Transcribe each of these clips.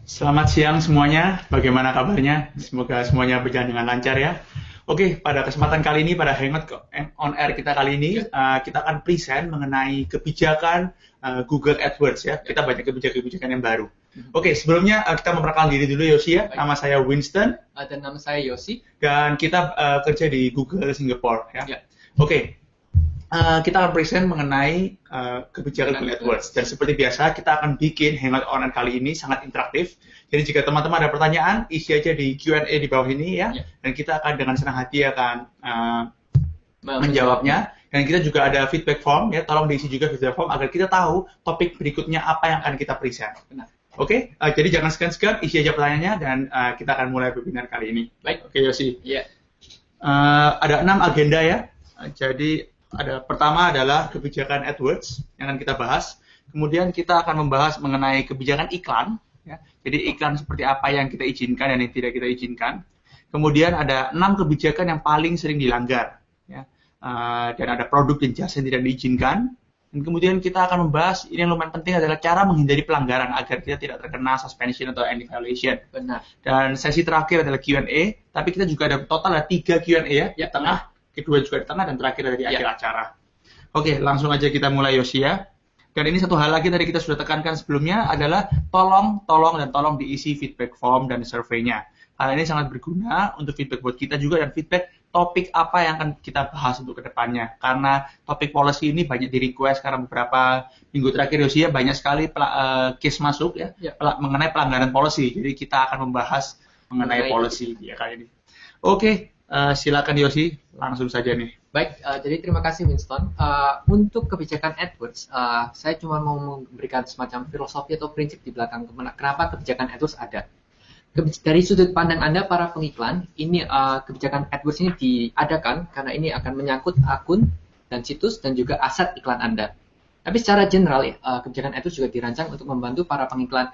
Selamat siang semuanya, bagaimana kabarnya? Semoga semuanya berjalan dengan lancar ya. Oke, pada kesempatan kali ini, pada Hangout on Air kita kali ini, kita akan present mengenai kebijakan Google AdWords ya. Kita banyak kebijakan-kebijakan yang baru. Oke, sebelumnya kita memperkenalkan diri dulu Yosi ya. Nama saya Winston. Dan nama saya Yosi. Dan kita kerja di Google Singapore ya. Oke. Kita akan present mengenai kebijakan Google AdWords. Dan seperti biasa, kita akan bikin Hangout on Air kali ini sangat interaktif. Jadi jika teman-teman ada pertanyaan, isi aja di Q&A di bawah ini ya. Dan kita akan dengan senang hati akan menjawabnya. Dan kita juga ada feedback form ya. Tolong diisi juga feedback form agar kita tahu topik berikutnya apa yang akan kita present. Oke, jadi jangan segan-segan, isi aja pertanyaannya dan kita akan mulai webinar kali ini. Baik. Oke, Yosi. Iya. Ada 6 agenda ya. Jadi pertama adalah kebijakan AdWords yang akan kita bahas. Kemudian kita akan membahas mengenai kebijakan iklan. Ya. Jadi iklan seperti apa yang kita izinkan dan yang tidak kita izinkan. Kemudian ada 6 kebijakan yang paling sering dilanggar. Ya. Dan ada produk dan jasa yang tidak diizinkan. Dan kemudian kita akan membahas, ini yang lumayan penting adalah cara menghindari pelanggaran agar kita tidak terkena suspension atau anti-violation. Benar. Dan sesi terakhir adalah Q&A. Tapi kita juga ada total ada 3 Q&A ya. Di tengah. Kedua juga di tengah dan terakhir ada di akhir acara. Oke, langsung aja kita mulai Yosi ya. Dan ini satu hal lagi tadi kita sudah tekankan sebelumnya adalah tolong diisi feedback form dan survei-nya. Hal ini sangat berguna untuk feedback buat kita juga dan feedback topik apa yang akan kita bahas untuk kedepannya. Karena topik policy ini banyak di request karena beberapa minggu terakhir Yosi ya banyak sekali case masuk ya, mengenai pelanggaran policy. Jadi kita akan membahas mengenai policy ya kali ini. Oke. Silakan Yosi, langsung saja nih. Baik, jadi terima kasih Winston. Untuk kebijakan AdWords, saya cuma mau memberikan semacam filosofi atau prinsip di belakang kenapa kebijakan AdWords ada. Dari sudut pandang Anda para pengiklan, ini kebijakan AdWords ini diadakan karena ini akan menyangkut akun dan situs dan juga aset iklan Anda. Tapi secara general, kebijakan AdWords juga dirancang untuk membantu para pengiklan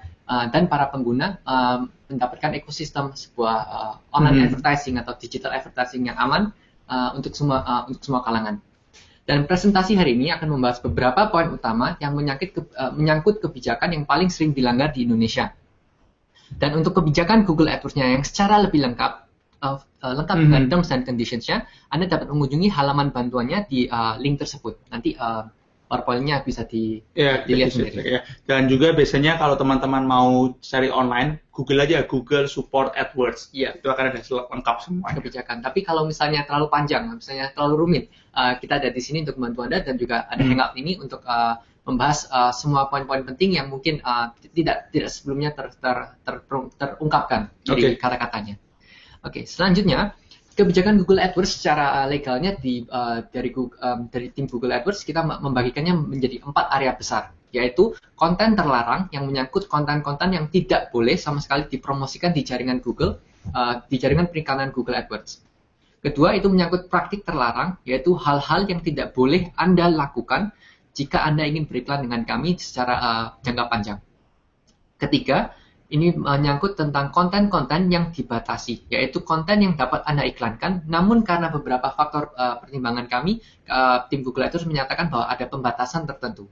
dan para pengguna mendapatkan ekosistem sebuah online advertising atau digital advertising yang aman untuk semua kalangan. Dan presentasi hari ini akan membahas beberapa poin utama yang menyangkut kebijakan yang paling sering dilanggar di Indonesia. Dan untuk kebijakan Google AdWords-nya yang secara lebih lengkap dengan terms and conditions-nya, Anda dapat mengunjungi halaman bantuannya di link tersebut. Nanti PowerPoint-nya bisa dilihat sendiri. Ya. Dan juga biasanya kalau teman-teman mau cari online, Google aja Google Support AdWords. Iya. Itu akan ada lengkap semua kebijakan. Tapi kalau misalnya terlalu panjang, misalnya terlalu rumit, kita ada di sini untuk membantu Anda dan juga ada Hangout ini untuk membahas semua poin-poin penting yang mungkin tidak sebelumnya terungkapkan dari kata-katanya. Oke, selanjutnya kebijakan Google AdWords secara legalnya dari tim Google AdWords kita membagikannya menjadi 4 area besar, yaitu konten terlarang yang menyangkut konten-konten yang tidak boleh sama sekali dipromosikan di jaringan Google, di jaringan periklanan Google AdWords. Kedua, itu menyangkut praktik terlarang, yaitu hal-hal yang tidak boleh Anda lakukan jika Anda ingin beriklan dengan kami secara jangka panjang. Ketiga, ini menyangkut tentang konten-konten yang dibatasi, yaitu konten yang dapat Anda iklankan, namun karena beberapa faktor pertimbangan kami, tim Google AdWords menyatakan bahwa ada pembatasan tertentu.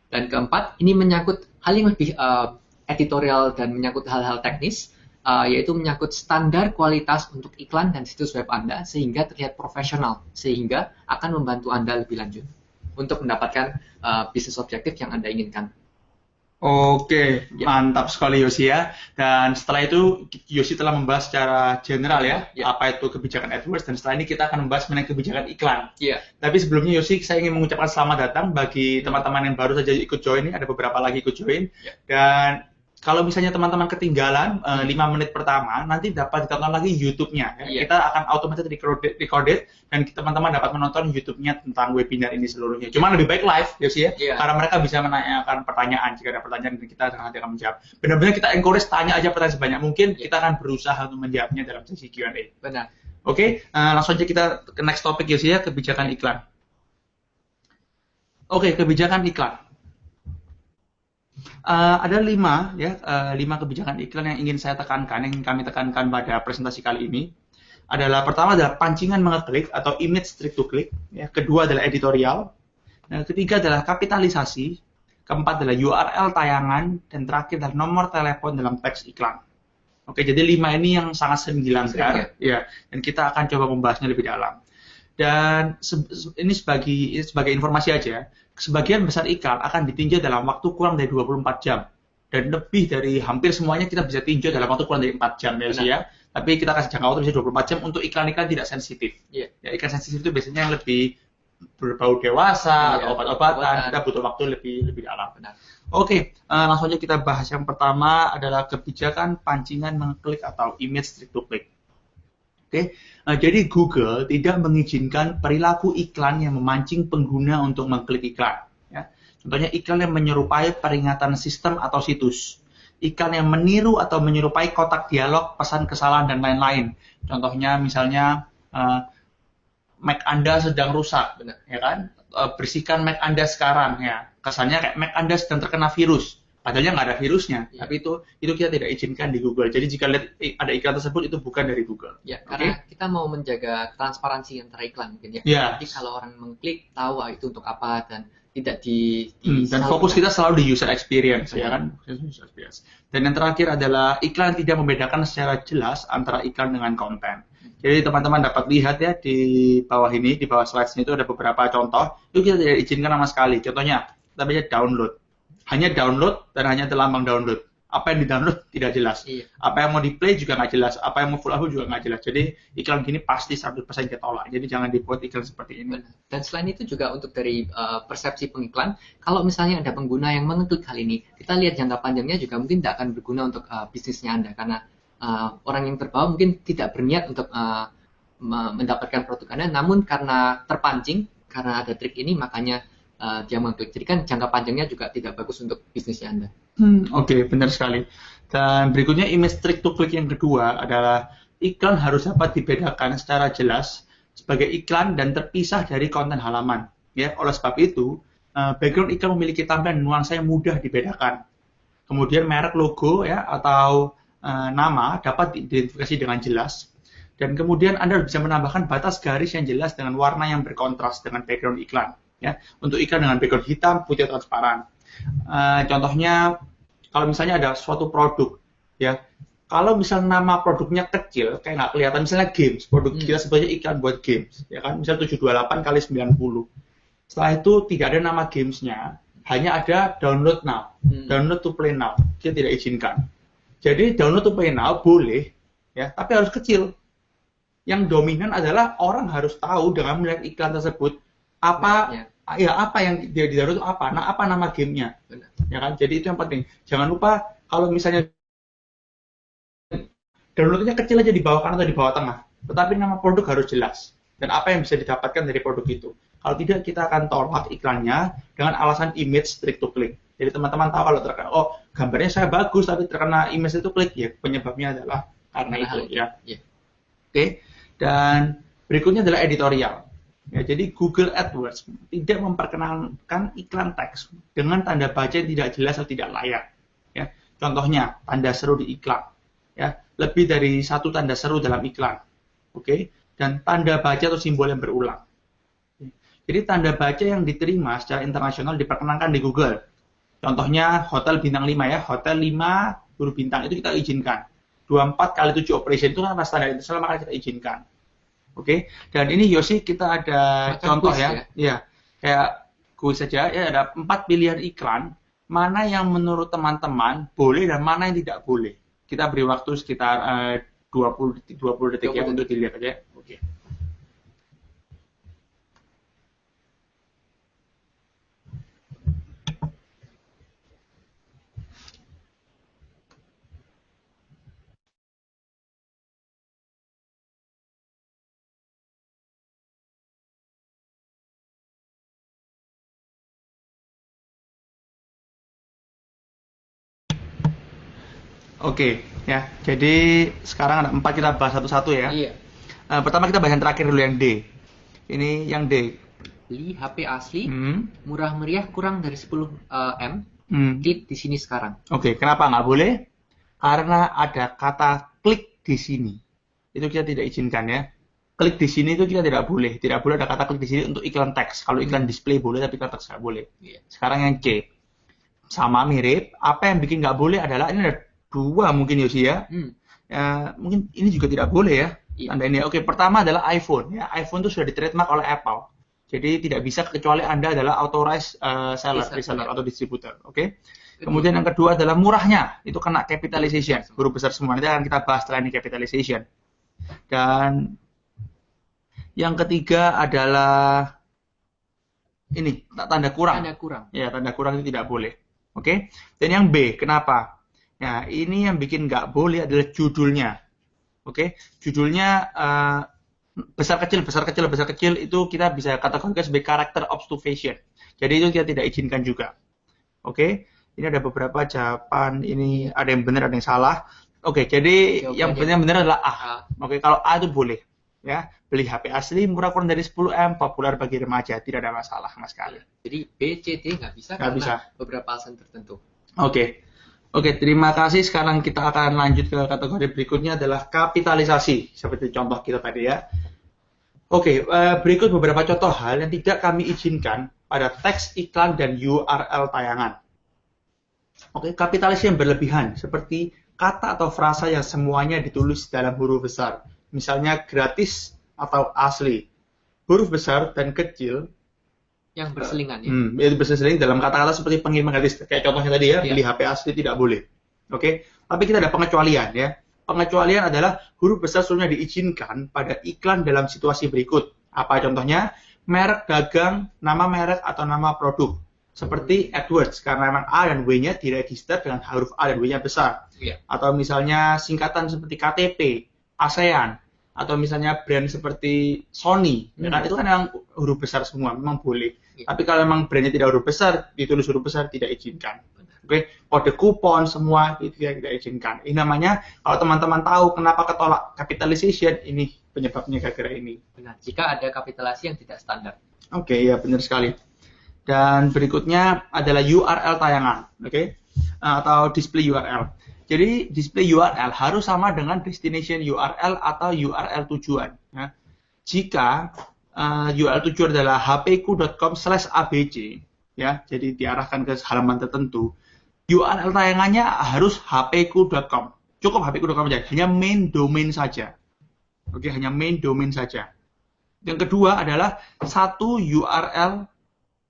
Dan keempat, ini menyangkut hal yang lebih editorial dan menyangkut hal-hal teknis, yaitu menyangkut standar kualitas untuk iklan dan situs web Anda, sehingga terlihat profesional, sehingga akan membantu Anda lebih lanjut untuk mendapatkan bisnis objektif yang Anda inginkan. Oke, mantap sekali Yosi ya. Dan setelah itu Yosi telah membahas secara general ya, apa itu kebijakan AdWords. Dan setelah ini kita akan membahas mengenai kebijakan iklan. Tapi sebelumnya Yosi, saya ingin mengucapkan selamat datang bagi teman-teman yang baru saja ikut join. Ada beberapa lagi ikut join. Dan kalau misalnya teman-teman ketinggalan 5 menit pertama, nanti dapat ditonton lagi YouTube-nya. Ya. Kita akan otomatis recorded dan teman-teman dapat menonton YouTube-nya tentang webinar ini seluruhnya. Cuma lebih baik live, Yosi ya, karena mereka bisa menanyakan pertanyaan. Jika ada pertanyaan, kita nanti akan menjawab. Benar-benar kita encourage tanya aja pertanyaan sebanyak mungkin. Kita akan berusaha untuk menjawabnya dalam sesi Q&A. Benar. Oke, langsung aja kita ke next topic Yosi ya, kebijakan iklan. Oke, kebijakan iklan. Ada 5 kebijakan iklan yang ingin saya tekankan, yang ingin kami tekankan pada presentasi kali ini. Pertama adalah pancingan mengeklik atau image straight to click. Ya. Kedua adalah editorial. Ketiga adalah kapitalisasi. keempat adalah URL tayangan, dan terakhir adalah nomor telepon dalam teks iklan. Oke, jadi 5 ini yang sangat sering dilanggar, ya, dan kita akan coba membahasnya lebih dalam. Dan ini sebagai informasi aja, sebagian besar iklan akan ditinjau dalam waktu kurang dari 24 jam. Dan lebih dari hampir semuanya kita bisa tinjau dalam waktu kurang dari 4 jam ya. Tapi kita kasih jangka waktu bisa 24 jam untuk iklan-iklan tidak sensitif. Ya, iklan sensitif itu biasanya yang lebih berbau dewasa, atau obat-obatan, kita butuh waktu lebih dalam. Oke, langsung aja kita bahas. Yang pertama adalah kebijakan pancingan mengklik atau image click to click. Oke, jadi Google tidak mengizinkan perilaku iklan yang memancing pengguna untuk mengklik iklan. Ya. Contohnya iklan yang menyerupai peringatan sistem atau situs, iklan yang meniru atau menyerupai kotak dialog, pesan kesalahan dan lain-lain. Contohnya misalnya Mac Anda sedang rusak, ya kan? Bersihkan Mac Anda sekarang, ya. Kesannya kayak Mac Anda sedang terkena virus. Padahal nggak ada virusnya, tapi itu kita tidak izinkan di Google. Jadi jika lihat ada iklan tersebut, itu bukan dari Google. Ya, karena kita mau menjaga transparansi antara iklan mungkin ya. Jadi kalau orang mengklik tahu itu untuk apa dan tidak dan fokus kita selalu di user experience, ya kan? User experience. Dan yang terakhir adalah iklan tidak membedakan secara jelas antara iklan dengan konten. Jadi teman-teman dapat lihat ya di bawah ini, di bawah slides-nya itu ada beberapa contoh. Itu kita tidak izinkan sama sekali. Contohnya, kita bisa download. Hanya download dan hanya ada lambang download. Apa yang di-download tidak jelas. Apa yang mau di-play juga nggak jelas. Apa yang mau full upload juga nggak jelas. Jadi iklan gini pasti 100% kita tolak. Jadi jangan dibuat iklan seperti ini. Dan selain itu juga untuk dari persepsi pengiklan, kalau misalnya ada pengguna yang mengklik hal ini, kita lihat jangka panjangnya juga mungkin tidak akan berguna untuk bisnisnya Anda. Karena orang yang terbawa mungkin tidak berniat untuk mendapatkan produk Anda, namun karena terpancing, karena ada trik ini, makanya dia mengklik. Jadi kan jangka panjangnya juga tidak bagus untuk bisnisnya Anda. Oke, benar sekali. Dan berikutnya image click to click yang kedua adalah iklan harus dapat dibedakan secara jelas sebagai iklan dan terpisah dari konten halaman. Ya, oleh sebab itu, background iklan memiliki tampilan nuansa yang mudah dibedakan. Kemudian merek logo ya atau nama dapat diidentifikasi dengan jelas. Dan kemudian Anda bisa menambahkan batas garis yang jelas dengan warna yang berkontras dengan background iklan. Ya, untuk iklan dengan background hitam, putih, transparan. Contohnya, kalau misalnya ada suatu produk, ya, kalau misalnya nama produknya kecil, kayak nggak kelihatan, misalnya games, produk kita sebetulnya iklan buat games, ya kan, misalnya 728 kali 90. Setelah itu tidak ada nama gamesnya, hanya ada download now, download to play now, kita tidak izinkan. Jadi download to play now boleh, ya, tapi harus kecil. Yang dominan adalah orang harus tahu dengan melihat iklan tersebut apa yang dia di-download itu apa. Nah, apa nama gamenya. Ya kan? Jadi itu yang penting. Jangan lupa kalau misalnya downloadnya kecil aja di bawah kanan atau di bawah tengah. Tetapi nama produk harus jelas. Dan apa yang bisa didapatkan dari produk itu. Kalau tidak, kita akan tolak iklannya dengan alasan image click to click. Jadi teman-teman tahu kalau terkena, gambarnya saya bagus tapi terkena image itu klik, ya penyebabnya adalah karena itu. Ya. Oke. Dan berikutnya adalah editorial. Ya, jadi Google AdWords tidak memperkenalkan iklan teks dengan tanda baca yang tidak jelas atau tidak layak. Ya, contohnya tanda seru di iklan. Ya, lebih dari satu tanda seru dalam iklan. Oke, dan tanda baca atau simbol yang berulang. Jadi tanda baca yang diterima secara internasional diperkenankan di Google. Contohnya hotel bintang 5 ya, hotel 5 huruf bintang itu kita izinkan. 24 kali 7 operation itu kan standar internasional, maka kita izinkan. Oke, dan ini Yosi kita ada contoh ya. Ya, kayak kuis saja ya, ada 4 pilihan iklan, mana yang menurut teman-teman boleh dan mana yang tidak boleh. Kita beri waktu sekitar 20 detik ya untuk dilihat aja. Oke. Oke, ya. Jadi sekarang ada 4, kita bahas satu-satu ya. Iya. Pertama kita bahas yang terakhir dulu, yang D. Ini yang D. Beli HP asli, murah meriah, kurang dari 10 M. Klik di sini sekarang. Oke, kenapa nggak boleh? Karena ada kata klik di sini. Itu kita tidak izinkan ya. Klik di sini itu kita tidak boleh. Tidak boleh ada kata klik di sini untuk iklan teks. Kalau iklan display boleh, tapi iklan teks nggak boleh. Sekarang yang C. sama mirip. Apa yang bikin nggak boleh adalah ini ada dua mungkin Yosi ya. Mungkin ini juga tidak boleh ya. Tanda ini. Oke, pertama adalah iPhone. Ya, iPhone itu sudah di-trademark oleh Apple. Jadi tidak bisa kecuali Anda adalah authorized reseller atau distributor. Oke. Kemudian yang kedua adalah murahnya. Itu kena capitalization. Huruf besar semua. Nanti akan kita bahas setelah ini capitalization. Dan yang ketiga adalah ini tanda kurang. Tanda kurang. Ya, tanda kurang itu tidak boleh. Oke. Dan yang B, kenapa? Nah, ini yang bikin nggak boleh adalah judulnya. Oke, judulnya besar kecil itu kita bisa kategorikan sebagai character obfuscation. Jadi itu kita tidak izinkan juga. Oke, ini ada beberapa jawaban. Ini ada yang benar, ada yang salah. Oke, jadi yang benar adalah A. Oke, kalau A itu boleh. Ya, beli HP asli murah kurang dari 10M, populer bagi remaja, tidak ada masalah sama sekali. Jadi B, C, D nggak bisa karena beberapa alasan tertentu. Oke, terima kasih. Sekarang kita akan lanjut ke kategori berikutnya adalah kapitalisasi, seperti contoh kita tadi ya. Oke, berikut beberapa contoh hal yang tidak kami izinkan pada teks iklan dan URL tayangan. Oke, kapitalisasi yang berlebihan, seperti kata atau frasa yang semuanya ditulis dalam huruf besar. Misalnya gratis atau asli. Huruf besar dan kecil yang berselingan ya. Itu berselingan dalam kata-kata seperti pengiriman gratis. Kayak contohnya tadi ya, beli HP asli tidak boleh. Oke. Tapi kita ada pengecualian ya. Pengecualian adalah huruf besar seluruhnya diizinkan pada iklan dalam situasi berikut. Apa contohnya? Merek dagang, nama merek atau nama produk. Seperti AdWords, karena memang A dan W-nya diregister dengan huruf A dan W-nya besar. Atau misalnya singkatan seperti KTP, ASEAN, atau misalnya brand seperti Sony, ya kan? Itu kan yang huruf besar semua, memang boleh. Tapi kalau memang brandnya tidak huruf besar, ditulis huruf besar, tidak izinkan. Oke, kode kupon semua itu tidak izinkan. Ini namanya, kalau teman-teman tahu kenapa ketolak capitalization, ini penyebabnya gara-gara ini. Benar, jika ada kapitalisasi yang tidak standar. Oke, ya benar sekali. Dan berikutnya adalah URL tayangan, atau display URL. Jadi display URL harus sama dengan destination URL atau URL tujuan. Ya. Jika URL tujuan adalah hpku.com/abc, ya, jadi diarahkan ke halaman tertentu, URL tayangannya harus hpku.com. Cukup hpku.com saja, hanya main domain saja. Oke, hanya main domain saja. Yang kedua adalah satu URL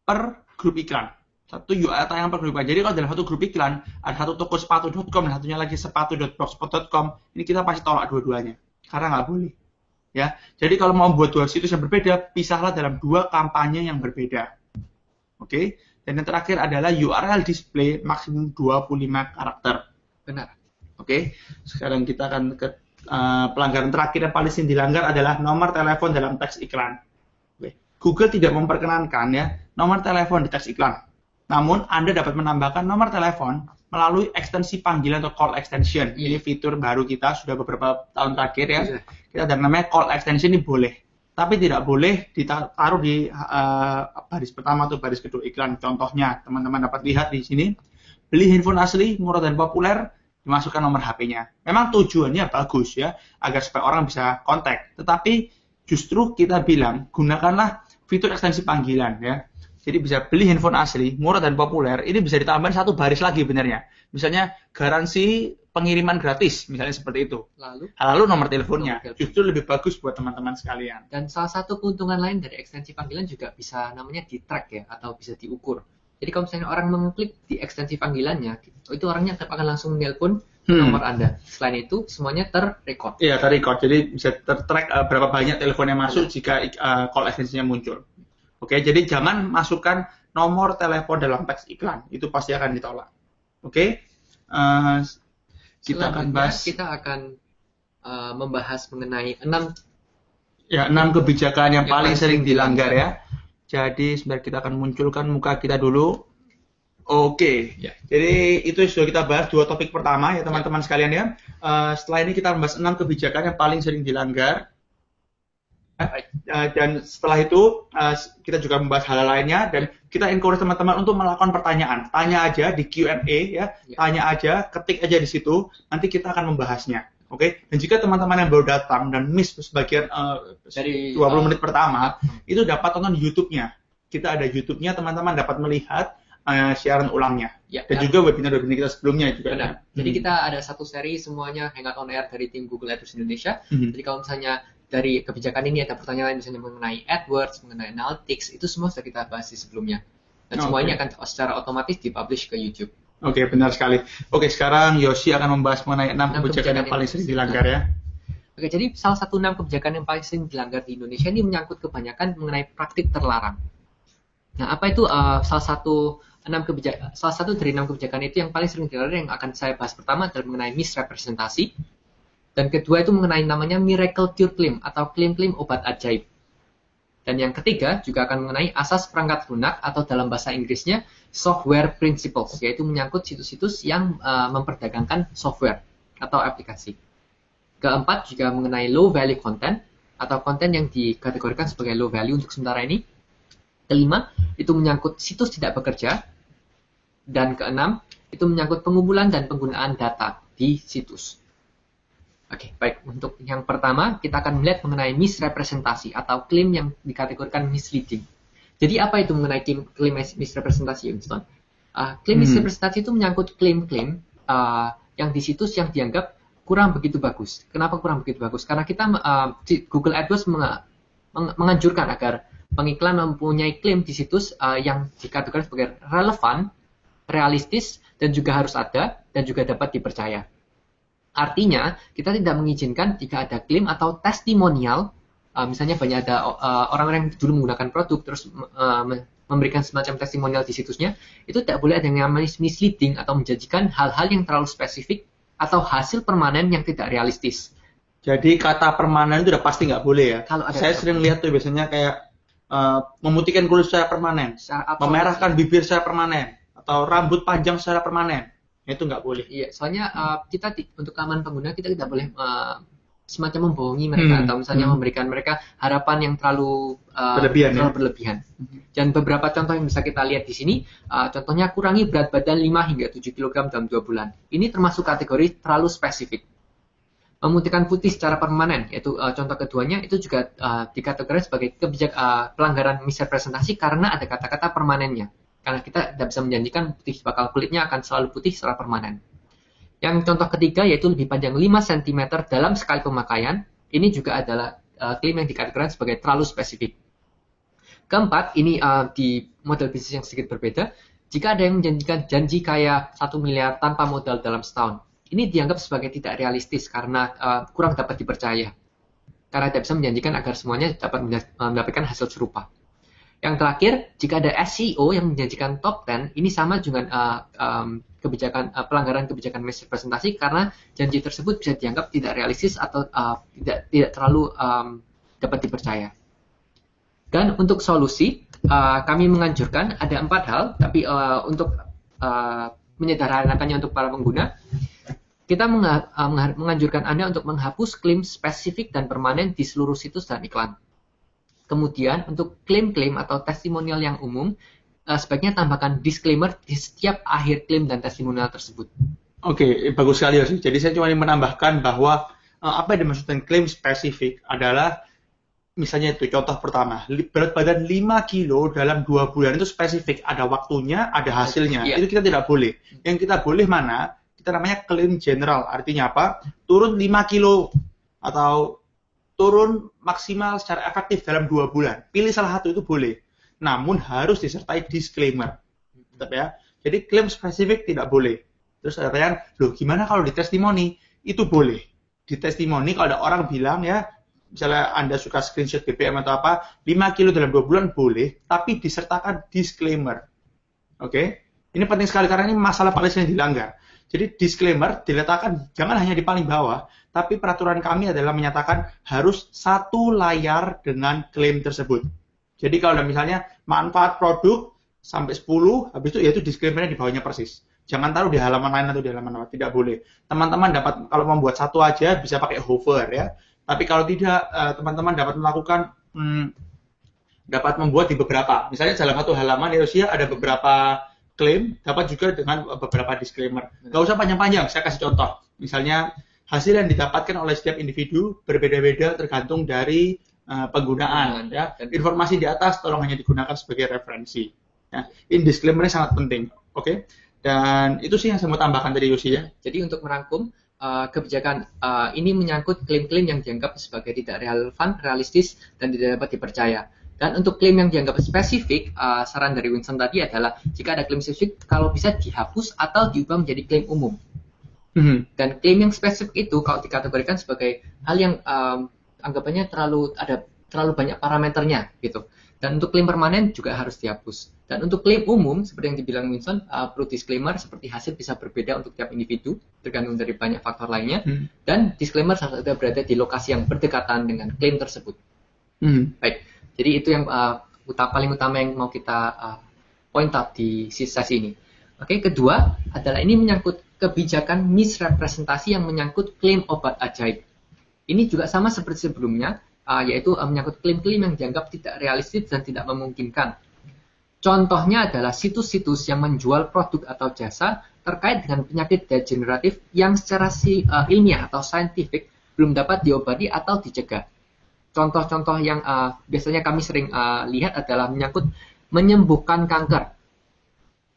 per grup iklan. Satu URL tayangan per grup iklan. Jadi kalau dalam satu grup iklan ada satu toko sepatu.com dan satunya lagi sepatu.blogspot.com, ini kita pasti tolak dua-duanya karena nggak boleh. Ya, jadi kalau mau buat dua situs yang berbeda, pisahlah dalam dua kampanye yang berbeda. Oke. Dan yang terakhir adalah URL display maksimum 25 karakter. Benar. Oke. Sekarang kita akan ke pelanggaran terakhir yang paling sering dilanggar adalah nomor telepon dalam teks iklan. Oke. Google tidak memperkenankan ya nomor telepon di teks iklan. Namun Anda dapat menambahkan nomor telepon melalui ekstensi panggilan atau call extension. Ini fitur baru kita sudah beberapa tahun terakhir ya. Kita ada namanya call extension, ini boleh. Tapi tidak boleh ditaruh di baris pertama atau baris kedua iklan. Contohnya, teman-teman dapat lihat di sini. Beli handphone asli, murah dan populer, dimasukkan nomor HP-nya. Memang tujuannya bagus ya, agar supaya orang bisa kontak. Tetapi justru kita bilang, gunakanlah fitur ekstensi panggilan ya. Jadi bisa beli handphone asli, murah dan populer, ini bisa ditambahin satu baris lagi benernya. Misalnya garansi pengiriman gratis, misalnya seperti itu. Lalu nomor teleponnya, justru lebih bagus buat teman-teman sekalian. Dan salah satu keuntungan lain dari ekstensi panggilan juga bisa namanya di-track ya, atau bisa diukur. Jadi kalau misalnya orang mengklik di ekstensi panggilannya, itu orangnya akan langsung menelpon nomor Anda. Selain itu, semuanya terrecord. Iya, terrecord. Jadi bisa ter-track berapa banyak telepon yang masuk jika call ekstensinya muncul. Oke, jadi jangan masukkan nomor telepon dalam teks iklan, itu pasti akan ditolak. Oke, kita akan membahas mengenai 6 kebijakan yang paling sering dilanggar ya. Jadi sebentar kita akan munculkan muka kita dulu. Oke, jadi itu sudah kita bahas 2 topik pertama ya teman-teman sekalian ya. Setelah ini kita membahas 6 kebijakan yang paling sering dilanggar. Dan setelah itu kita juga membahas hal lainnya dan kita encourage teman-teman untuk melakukan pertanyaan. Tanya aja di Q&A ya, tanya aja, ketik aja di situ, nanti kita akan membahasnya. Oke. Dan jika teman-teman yang baru datang dan miss sebagian dari 20 menit pertama, itu dapat tonton YouTube-nya. Kita ada YouTube-nya, teman-teman dapat melihat siaran ulangnya. Ya, dan juga webinar-webinar kita sebelumnya juga. Benar. Jadi kita ada satu seri semuanya Hangout on Air dari tim Google AdWords Indonesia. Jadi kalau misalnya dari kebijakan ini ada pertanyaan misalnya mengenai AdWords, mengenai Analytics, itu semua sudah kita bahas di sebelumnya. Dan semua ini akan secara otomatis dipublish ke YouTube. Oke, benar sekali. Oke, sekarang Yosi akan membahas mengenai 6 kebijakan yang paling sering dilanggar ya. Oke, jadi salah satu 6 kebijakan yang paling sering dilanggar di Indonesia ini menyangkut kebanyakan mengenai praktik terlarang. Nah, apa itu salah satu dari 6 kebijakan itu yang paling sering dilanggar yang akan saya bahas pertama adalah mengenai misrepresentasi. Dan kedua itu mengenai namanya miracle cure claim atau klaim-klaim obat ajaib. Dan yang ketiga juga akan mengenai asas perangkat lunak atau dalam bahasa Inggrisnya software principles, yaitu menyangkut situs-situs yang memperdagangkan software atau aplikasi. Keempat juga mengenai low value content atau konten yang dikategorikan sebagai low value untuk sementara ini. Kelima itu menyangkut situs tidak bekerja. Dan keenam itu menyangkut pengumpulan dan penggunaan data di situs. Oke, baik. Untuk yang pertama, kita akan melihat mengenai misrepresentasi atau klaim yang dikategorikan misleading. Jadi apa itu mengenai klaim misrepresentasi, Winston? Klaim misrepresentasi itu menyangkut klaim-klaim yang di situs yang dianggap kurang begitu bagus. Kenapa kurang begitu bagus? Karena kita Google AdWords menganjurkan agar pengiklan mempunyai klaim di situs yang dikategorikan sebagai relevan, realistis, dan juga harus ada, dan juga dapat dipercaya. Artinya, kita tidak mengizinkan jika ada klaim atau testimonial, misalnya banyak ada orang-orang yang dulu menggunakan produk, terus memberikan semacam testimonial di situsnya, itu tidak boleh ada yang namanya misleading atau menjanjikan hal-hal yang terlalu spesifik atau hasil permanen yang tidak realistis. Jadi kata permanen itu udah pasti nggak boleh ya? Saya sering lihat tuh biasanya kayak memutihkan kulit secara permanen, memerahkan bibir secara permanen, atau rambut panjang secara permanen. Itu nggak boleh. Iya, soalnya kita untuk keamanan pengguna kita tidak boleh semacam membohongi mereka atau misalnya memberikan mereka harapan yang terlalu berlebihan. Dan beberapa contoh yang bisa kita lihat di sini, contohnya kurangi berat badan 5 hingga 7 kg dalam 2 bulan. Ini termasuk kategori terlalu spesifik. Memutihkan putih secara permanen, yaitu contoh keduanya, itu juga dikategorikan sebagai pelanggaran misrepresentasi karena ada kata-kata permanennya. Karena kita tidak bisa menjanjikan kulitnya akan selalu putih secara permanen. Yang contoh ketiga yaitu lebih panjang 5 cm dalam sekali pemakaian. Ini juga adalah klaim yang dikategorikan sebagai terlalu spesifik. Keempat, ini di model bisnis yang sedikit berbeda. Jika ada yang menjanjikan janji kaya 1 miliar tanpa modal dalam setahun, ini dianggap sebagai tidak realistis karena kurang dapat dipercaya. Karena tidak bisa menjanjikan agar semuanya dapat mendapatkan hasil serupa. Yang terakhir, jika ada SEO yang menjanjikan top 10, ini sama dengan pelanggaran kebijakan misrepresentasi karena janji tersebut bisa dianggap tidak realistis atau tidak terlalu dapat dipercaya. Dan untuk solusi, kami menganjurkan ada 4 hal, tapi untuk menyederhanakannya untuk para pengguna, kita menganjurkan Anda untuk menghapus klaim spesifik dan permanen di seluruh situs dan iklan. Kemudian untuk klaim-klaim atau testimonial yang umum, sebaiknya tambahkan disclaimer di setiap akhir klaim dan testimonial tersebut. Oke, bagus sekali ya. Jadi saya cuma menambahkan bahwa apa yang dimaksudkan klaim spesifik adalah misalnya itu contoh pertama, berat badan 5 kilo dalam 2 bulan itu spesifik, ada waktunya, ada hasilnya. Yeah. Itu kita tidak boleh. Yang kita boleh mana? Kita namanya klaim general. Artinya apa? Turun 5 kilo atau turun maksimal secara efektif dalam 2 bulan. Pilih salah satu itu boleh. Namun harus disertai disclaimer. Tetap ya. Jadi klaim spesifik tidak boleh. Terus ada pertanyaan, loh gimana kalau di testimoni? Itu boleh. Di testimoni kalau ada orang bilang ya, misalnya Anda suka screenshot BBM atau apa, 5 kilo dalam 2 bulan boleh, tapi disertakan disclaimer. Oke? Ini penting sekali karena ini masalah paling sering dilanggar. Jadi disclaimer diletakkan jangan hanya di paling bawah, tapi peraturan kami adalah menyatakan harus satu layar dengan klaim tersebut. Jadi kalau misalnya manfaat produk sampai 10, habis itu yaitu disclaimer-nya di bawahnya persis. Jangan taruh di halaman lain atau di halaman apa, tidak boleh. Teman-teman dapat kalau membuat satu aja bisa pakai hover ya. Tapi kalau tidak, teman-teman dapat melakukan dapat membuat di beberapa. Misalnya dalam satu halaman di Rusia ada beberapa klaim, dapat juga dengan beberapa disclaimer. Nggak usah panjang-panjang, saya kasih contoh. Misalnya, hasil yang didapatkan oleh setiap individu berbeda-beda tergantung dari penggunaan. Ya. Informasi di atas tolong hanya digunakan sebagai referensi. Ya, ini disclaimer sangat penting. Oke. Dan itu sih yang saya mau tambahkan tadi Yosi ya. Jadi untuk merangkum, kebijakan ini menyangkut klaim-klaim yang dianggap sebagai tidak relevan, realistis, dan tidak dapat dipercaya. Dan untuk klaim yang dianggap spesifik, saran dari Winston tadi adalah jika ada klaim spesifik, kalau bisa dihapus atau diubah menjadi klaim umum. Dan klaim yang spesifik itu kalau dikategorikan sebagai hal yang anggapannya terlalu banyak parameternya gitu. Dan untuk klaim permanen juga harus dihapus. Dan untuk klaim umum, seperti yang dibilang Winston, perlu disclaimer seperti hasil bisa berbeda untuk tiap individu, tergantung dari banyak faktor lainnya. Dan disclaimer harus berada di lokasi yang berdekatan dengan klaim tersebut. Baik, jadi itu yang paling utama yang mau kita point out di sesi ini. Oke, kedua adalah ini menyangkut kebijakan misrepresentasi yang menyangkut klaim obat ajaib. Ini juga sama seperti sebelumnya, yaitu menyangkut klaim-klaim yang dianggap tidak realistis dan tidak memungkinkan. Contohnya adalah situs-situs yang menjual produk atau jasa terkait dengan penyakit degeneratif yang secara ilmiah atau saintifik belum dapat diobati atau dicegah. Contoh-contoh yang biasanya kami sering lihat adalah menyangkut menyembuhkan kanker,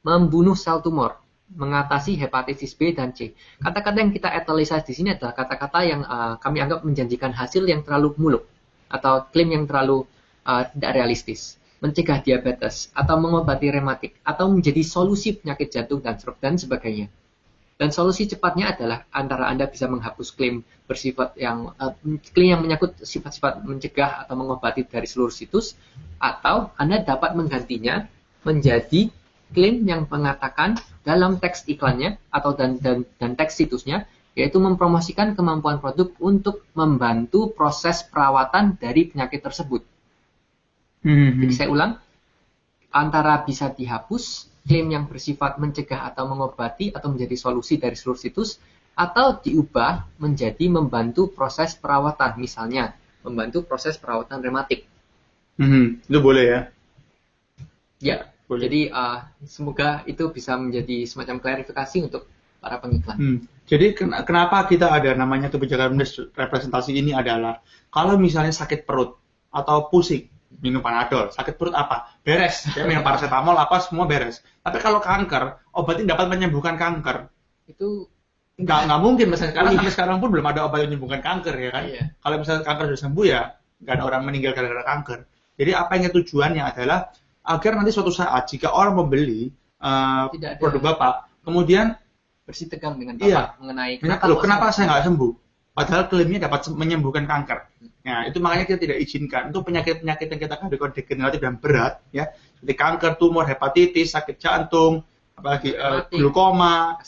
membunuh sel tumor, mengatasi hepatitis B dan C. Kata-kata yang kita etalisasi di sini adalah kata-kata yang kami anggap menjanjikan hasil yang terlalu muluk atau klaim yang terlalu tidak realistis, mencegah diabetes atau mengobati rematik atau menjadi solusi penyakit jantung dan stroke dan sebagainya. Dan solusi cepatnya adalah antara Anda bisa menghapus klaim bersifat klaim yang menyangkut sifat-sifat mencegah atau mengobati dari seluruh situs, atau Anda dapat menggantinya menjadi klaim yang mengatakan dalam teks iklannya atau dan teks situsnya, yaitu mempromosikan kemampuan produk untuk membantu proses perawatan dari penyakit tersebut. Jadi saya ulang, antara bisa dihapus klaim yang bersifat mencegah atau mengobati atau menjadi solusi dari seluruh situs, atau diubah menjadi membantu proses perawatan, misalnya membantu proses perawatan rematik. Itu boleh ya? Ya. Boleh. Jadi semoga itu bisa menjadi semacam klarifikasi untuk para pengiklan. Jadi kenapa kita ada namanya kebijakan representasi ini adalah kalau misalnya sakit perut atau pusing, minum Panadol, sakit perut apa? Beres. Ya, minum paracetamol apa semua beres. Tapi kalau kanker, obat ini dapat menyembuhkan kanker. Itu nggak mungkin misalnya sampai sekarang pun belum ada obat yang menyembuhkan kanker ya kan? Iya. Kalau misalnya kanker sudah sembuh ya nggak ada orang meninggal gara-gara kanker. Jadi apa yang tujuannya adalah agar nanti suatu saat jika orang membeli produk Bapak, kemudian bersitegang dengan Bapak mengenai kenapa saya nggak sembuh? Padahal klaimnya dapat menyembuhkan kanker. Nah, itu makanya kita tidak izinkan untuk penyakit-penyakit yang kita kategorikan degeneratif dan berat, ya, seperti kanker, tumor, hepatitis, sakit jantung, apalagi glukoma,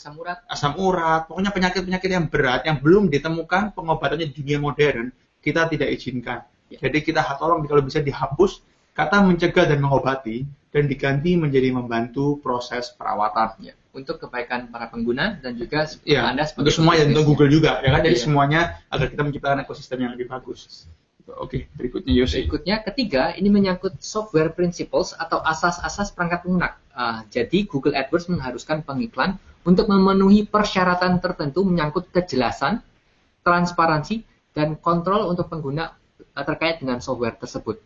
asam urat, pokoknya penyakit-penyakit yang berat yang belum ditemukan pengobatannya di dunia modern, kita tidak izinkan. Jadi kita tolong kalau bisa dihapus kata mencegah dan mengobati dan diganti menjadi membantu proses perawatan. Ya, untuk kebaikan para pengguna dan juga Anda sebagai untuk semua, dan untuk Google juga, ya kan? Jadi semuanya agar kita menciptakan ekosistem yang lebih bagus. Oke, berikutnya Yosi. Berikutnya ketiga, ini menyangkut software principles atau asas-asas perangkat lunak. Jadi Google AdWords mengharuskan pengiklan untuk memenuhi persyaratan tertentu menyangkut kejelasan, transparansi, dan kontrol untuk pengguna terkait dengan software tersebut.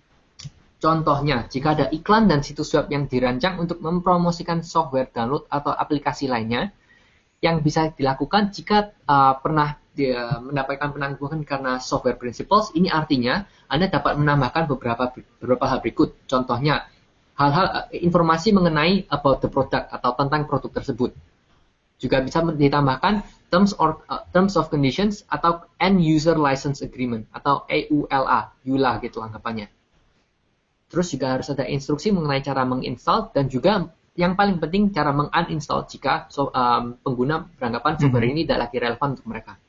Contohnya, jika ada iklan dan situs web yang dirancang untuk mempromosikan software download atau aplikasi lainnya, yang bisa dilakukan jika pernah mendapatkan penangguhan karena software principles, ini artinya Anda dapat menambahkan beberapa hal berikut. Contohnya, hal-hal informasi mengenai about the product atau tentang produk tersebut. Juga bisa ditambahkan terms of conditions atau end user license agreement atau EULA gitu anggapannya. Terus juga harus ada instruksi mengenai cara menginstall dan juga yang paling penting cara menguninstall jika pengguna beranggapan software ini tidak lagi relevan untuk mereka.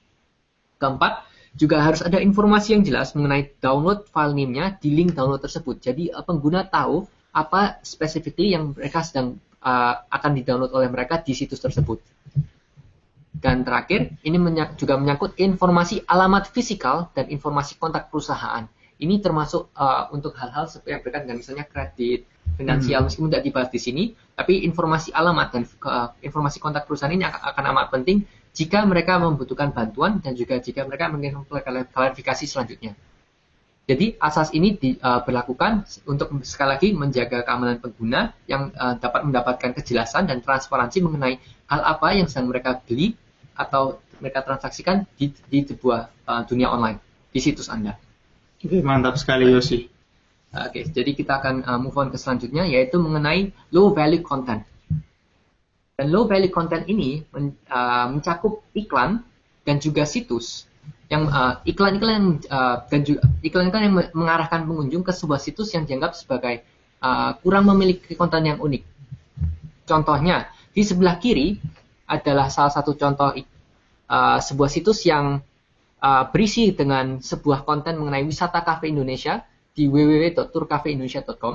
Keempat, juga harus ada informasi yang jelas mengenai download file name-nya di link download tersebut. Jadi pengguna tahu apa specifically yang mereka sedang akan di-download oleh mereka di situs tersebut. Dan terakhir, ini juga menyangkut informasi alamat fisikal dan informasi kontak perusahaan. Ini termasuk untuk hal-hal seperti yang berkaitan dengan misalnya kredit, finansial, meskipun tidak dibahas di sini, tapi informasi alamat dan informasi kontak perusahaan ini akan amat penting jika mereka membutuhkan bantuan dan juga jika mereka menginginkan klarifikasi selanjutnya. Jadi asas ini berlakukan untuk sekali lagi menjaga keamanan pengguna yang dapat mendapatkan kejelasan dan transparansi mengenai hal apa yang sedang mereka beli atau mereka transaksikan di sebuah dunia online di situs Anda. Oke, mantap sekali Yosi. Oke, jadi kita akan move on ke selanjutnya, yaitu mengenai low value content. Dan low value content ini mencakup iklan dan juga situs yang iklan-iklan yang mengarahkan pengunjung ke sebuah situs yang dianggap sebagai kurang memiliki konten yang unik. Contohnya di sebelah kiri adalah salah satu contoh sebuah situs yang berisi dengan sebuah konten mengenai wisata kafe Indonesia di www.tourcafeindonesia.com.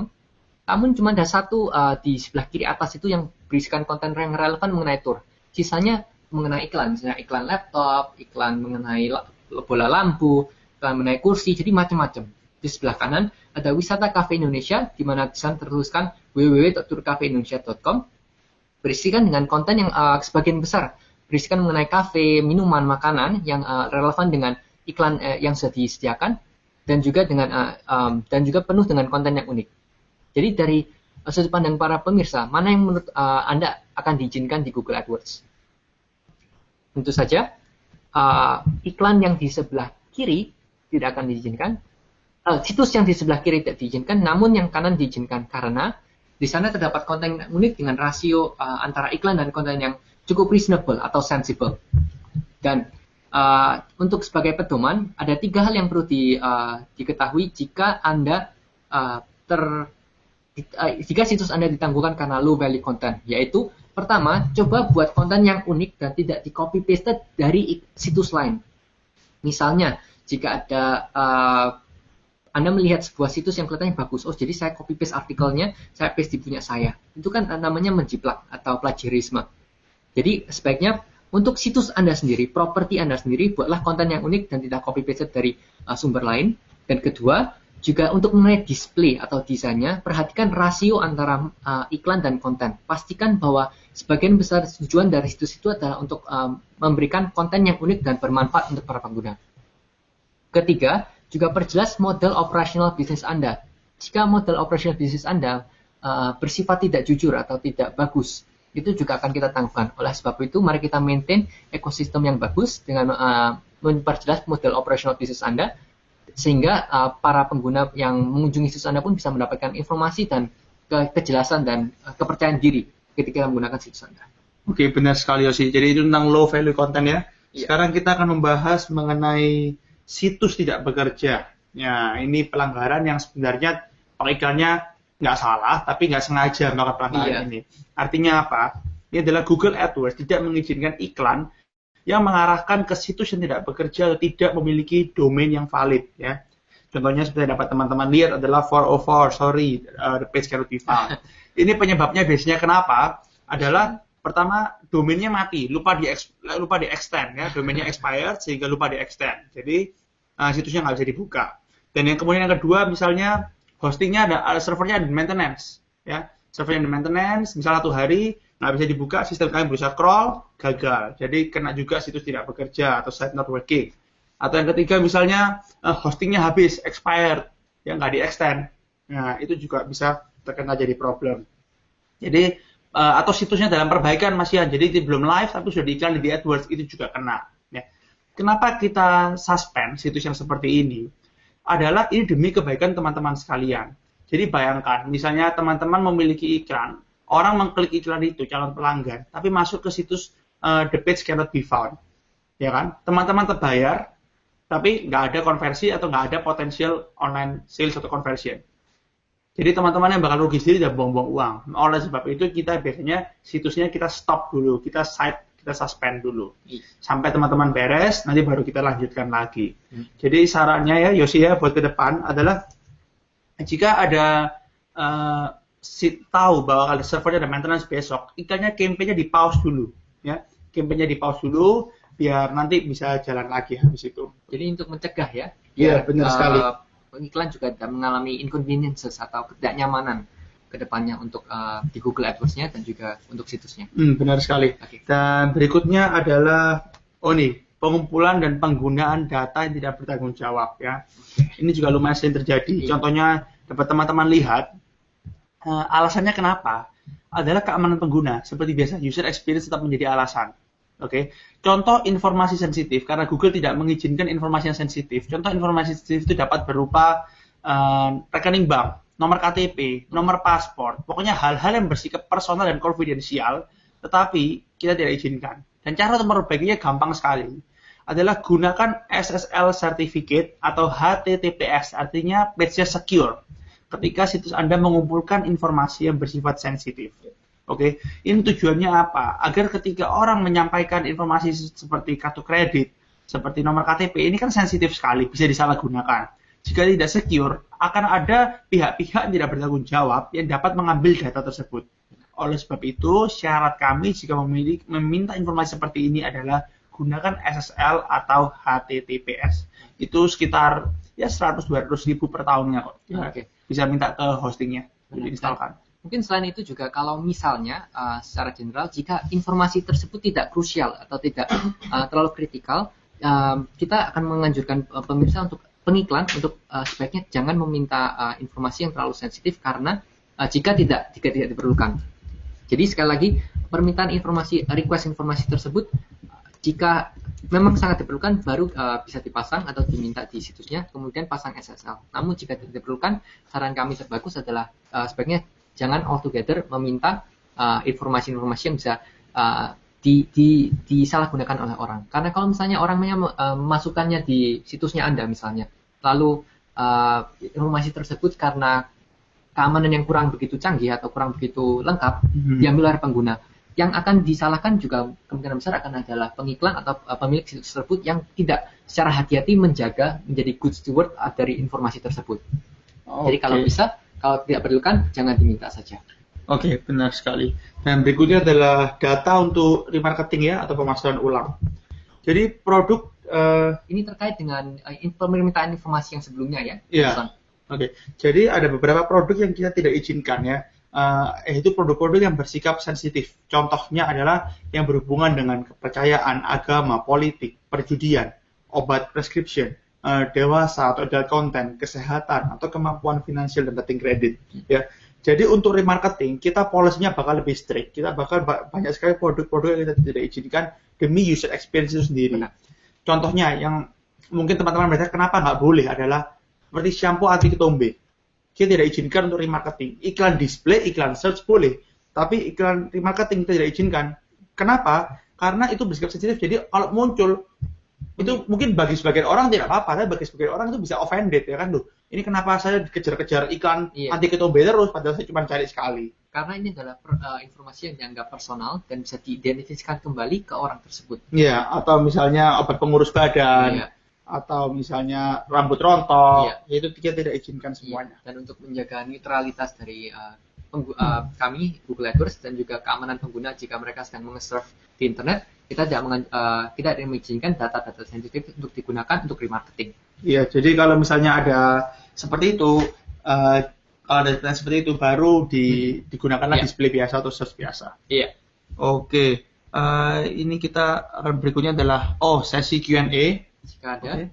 Namun cuma ada satu di sebelah kiri atas itu yang berisikan konten yang relevan mengenai tour. Sisanya mengenai iklan, misalnya iklan laptop, iklan mengenai bola lampu, iklan mengenai kursi, jadi macam-macam. Di sebelah kanan ada wisata kafe Indonesia, di mana di sana tertuliskan www.tourcafeindonesia.com, berisikan dengan konten yang sebagian besar berisikan mengenai kafe, minuman, makanan yang relevan dengan iklan yang sudah disediakan, dan juga penuh dengan konten yang unik. Jadi dari sudut pandang para pemirsa, mana yang menurut Anda akan diizinkan di Google AdWords? Tentu saja iklan yang di sebelah kiri tidak akan diizinkan, situs yang di sebelah kiri tidak diizinkan, namun yang kanan diizinkan karena di sana terdapat konten yang unik dengan rasio antara iklan dan konten yang cukup reasonable atau sensible. Dan untuk sebagai pedoman, ada 3 hal yang perlu diketahui jika jika situs Anda ditangguhkan karena low value content, yaitu pertama, coba buat konten yang unik dan tidak di copy paste dari situs lain. Misalnya, jika ada Anda melihat sebuah situs yang kelihatannya bagus, jadi saya copy paste artikelnya, saya paste di punya saya. Itu kan namanya menjiplak atau plagiarisme. Jadi sebaiknya untuk situs Anda sendiri, properti Anda sendiri, buatlah konten yang unik dan tidak copy paste dari sumber lain. Dan kedua, juga untuk mengenai display atau desainnya, perhatikan rasio antara iklan dan konten. Pastikan bahwa sebagian besar tujuan dari situs itu adalah untuk memberikan konten yang unik dan bermanfaat untuk para pengguna. Ketiga, juga perjelas model operasional bisnis Anda. Jika model operasional bisnis Anda bersifat tidak jujur atau tidak bagus, itu juga akan kita tangguhkan. Oleh sebab itu, mari kita maintain ekosistem yang bagus dengan memperjelas model operasional bisnis Anda, sehingga para pengguna yang mengunjungi situs Anda pun bisa mendapatkan informasi dan kejelasan dan kepercayaan diri ketika menggunakan situs Anda. Oke, benar sekali Yosi. Jadi itu tentang low value content ya. Sekarang kita akan membahas mengenai situs tidak bekerja. Ya, ini pelanggaran yang sebenarnya pengiklarannya nggak salah, tapi nggak sengaja melakukan pelanggaran ini. Artinya apa? Ini adalah Google AdWords tidak mengizinkan iklan yang mengarahkan ke situs yang tidak bekerja atau tidak memiliki domain yang valid. Ya. Contohnya seperti dapat teman-teman lihat adalah 404, the page cannot be found. Ini penyebabnya biasanya kenapa? Adalah pertama, domainnya mati, lupa di extend, ya, domainnya expired sehingga lupa di extend. Jadi situsnya nggak bisa dibuka. Dan yang kemudian yang kedua, misalnya hostingnya ada servernya ada maintenance, ya, servernya ada maintenance, misalnya 1 hari nggak bisa dibuka, sistem kalian berusaha crawl, gagal. Jadi kena juga situs tidak bekerja atau site not working. Atau yang ketiga misalnya hostingnya habis, expired, ya nggak di extend. Nah itu juga bisa terkena jadi problem. Jadi atau situsnya dalam perbaikan masihan, jadi belum live tapi sudah diiklan di AdWords, itu juga kena. Ya. Kenapa kita suspend situs yang seperti ini? Adalah ini demi kebaikan teman-teman sekalian. Jadi bayangkan, misalnya teman-teman memiliki iklan, orang mengklik iklan itu, calon pelanggan, tapi masuk ke situs the page cannot be found. Ya kan? Teman-teman terbayar, tapi nggak ada konversi atau nggak ada potensial online sales atau conversion. Jadi teman-teman yang bakal rugi sendiri dan buang-buang uang. Oleh sebab itu kita biasanya situsnya kita stop dulu, kita suspend dulu. Sampai teman-teman beres, nanti baru kita lanjutkan lagi. Jadi sarannya ya Yosi ya buat ke depan adalah jika ada tahu bahwa ada servernya ada maintenance besok, iklannya campaign-nya di pause dulu, ya. Campaign-nya di pause dulu biar nanti bisa jalan lagi habis itu. Jadi untuk mencegah ya. Iya, benar sekali. Iklan juga mengalami inconveniences atau ketidaknyamanan ke depannya untuk di Google AdWords-nya dan juga untuk situsnya. Benar sekali. Okay. Dan berikutnya adalah pengumpulan dan penggunaan data yang tidak bertanggung jawab ya. Ini juga lumayan sering terjadi. Contohnya dapat teman-teman lihat alasannya kenapa adalah keamanan pengguna. Seperti biasa, user experience tetap menjadi alasan. Oke. Contoh informasi sensitif karena Google tidak mengizinkan informasi yang sensitif. Contoh informasi sensitif itu dapat berupa rekening bank, nomor KTP, nomor paspor, pokoknya hal-hal yang bersifat personal dan konfidensial, tetapi kita tidak izinkan. Dan cara untuk memperbaikinya gampang sekali. Adalah gunakan SSL Certificate atau HTTPS, artinya page-nya secure. Ketika situs Anda mengumpulkan informasi yang bersifat sensitif. Oke, ini tujuannya apa? Agar ketika orang menyampaikan informasi seperti kartu kredit, seperti nomor KTP, ini kan sensitif sekali, bisa disalahgunakan. Jika tidak secure, akan ada pihak-pihak yang tidak bertanggung jawab yang dapat mengambil data tersebut. Oleh sebab itu, syarat kami jika meminta informasi seperti ini adalah gunakan SSL atau HTTPS. Itu sekitar ya 100-200 ribu per tahunnya kok. Ya, bisa minta ke hostingnya, diinstalkan. Mungkin selain itu juga kalau misalnya secara general jika informasi tersebut tidak krusial atau tidak terlalu kritikal, kita akan menganjurkan pemirsa untuk pengiklan untuk sebaiknya jangan meminta informasi yang terlalu sensitif karena jika tidak diperlukan. Jadi sekali lagi permintaan informasi, request informasi tersebut jika memang sangat diperlukan baru bisa dipasang atau diminta di situsnya, kemudian pasang SSL. Namun jika tidak diperlukan, saran kami terbagus adalah sebaiknya jangan altogether meminta informasi-informasi yang bisa disalahgunakan oleh orang. Karena kalau misalnya orang memasukkannya di situsnya Anda misalnya, lalu informasi tersebut karena keamanan yang kurang begitu canggih atau kurang begitu lengkap diambil oleh pengguna, yang akan disalahkan juga kemungkinan besar akan adalah pengiklan atau pemilik situs tersebut yang tidak secara hati-hati menjadi good steward dari informasi tersebut. Jadi kalau bisa, kalau tidak perlukan, jangan diminta saja. Oke, benar sekali. Dan berikutnya adalah data untuk remarketing ya, atau pemasaran ulang. Jadi produk ini terkait dengan permintaan informasi yang sebelumnya ya. Iya. Oke. Jadi ada beberapa produk yang kita tidak izinkan ya. Itu produk-produk yang bersikap sensitif. Contohnya adalah yang berhubungan dengan kepercayaan, agama, politik, perjudian, obat prescription, dewasa atau adult content, kesehatan, atau kemampuan finansial dan rating kredit. Ya. Jadi untuk remarketing, kita policy-nya bakal lebih strict. Kita bakal banyak sekali produk-produk yang kita tidak izinkan demi user experience itu sendiri. Contohnya yang mungkin teman-teman bertanya kenapa nggak boleh adalah seperti shampoo anti ketombe. Kita tidak izinkan untuk remarketing. Iklan display, iklan search boleh. Tapi iklan remarketing kita tidak izinkan. Kenapa? Karena itu bersikap sensitif. Jadi kalau muncul, itu mungkin bagi sebagian orang tidak apa-apa. Tapi bagi sebagian orang itu bisa offended. Ya kan, loh. Ini kenapa saya dikejar-kejar iklan anti ketombe terus, padahal saya cuma cari sekali. Karena ini adalah informasi yang dianggap personal dan bisa diidentifikasikan kembali ke orang tersebut. Iya, atau misalnya obat pengurus badan. Iya. Atau misalnya rambut rontok, itu kita tidak izinkan semuanya. Dan untuk menjaga netralitas dari kami Google AdWords dan juga keamanan pengguna jika mereka sedang menge-surf di internet, kita tidak mengizinkan data-data sensitif untuk digunakan untuk remarketing. Iya, jadi kalau misalnya ada seperti itu, kalau ada data seperti itu baru digunakanlah display biasa atau search biasa. Iya. Oke, ini kita akan berikutnya adalah sesi Q&A. Jika ada.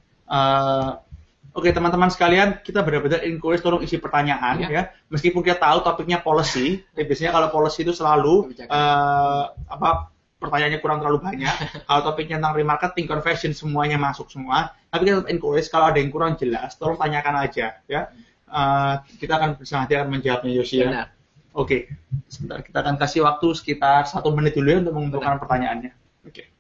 Oke, teman-teman sekalian, kita benar-benar encourage tolong isi pertanyaan ya. Meskipun kita tahu topiknya policy, biasanya kalau policy itu selalu pertanyaannya kurang terlalu banyak. Kalau topiknya tentang remarketing, conversion semuanya masuk semua. Tapi kita encourage kalau ada yang kurang jelas, tolong tanyakan aja ya. Kita akan berusaha akan menjawabnya Yosi ya. Oke, sebentar kita akan kasih waktu sekitar 1 menit dulu ya untuk mengumpulkan pertanyaannya. Oke.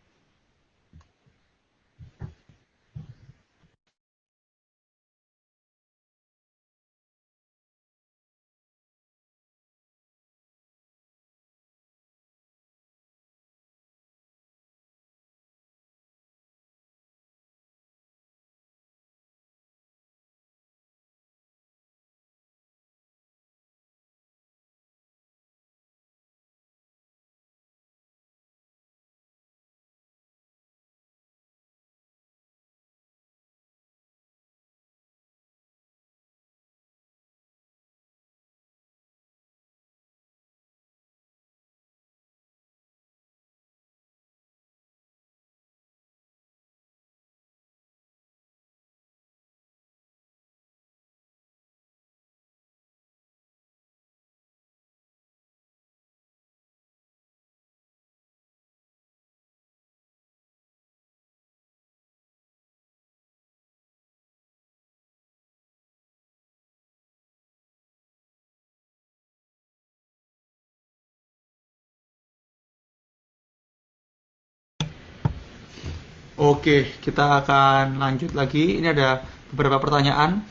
Oke, kita akan lanjut lagi. Ini ada beberapa pertanyaan.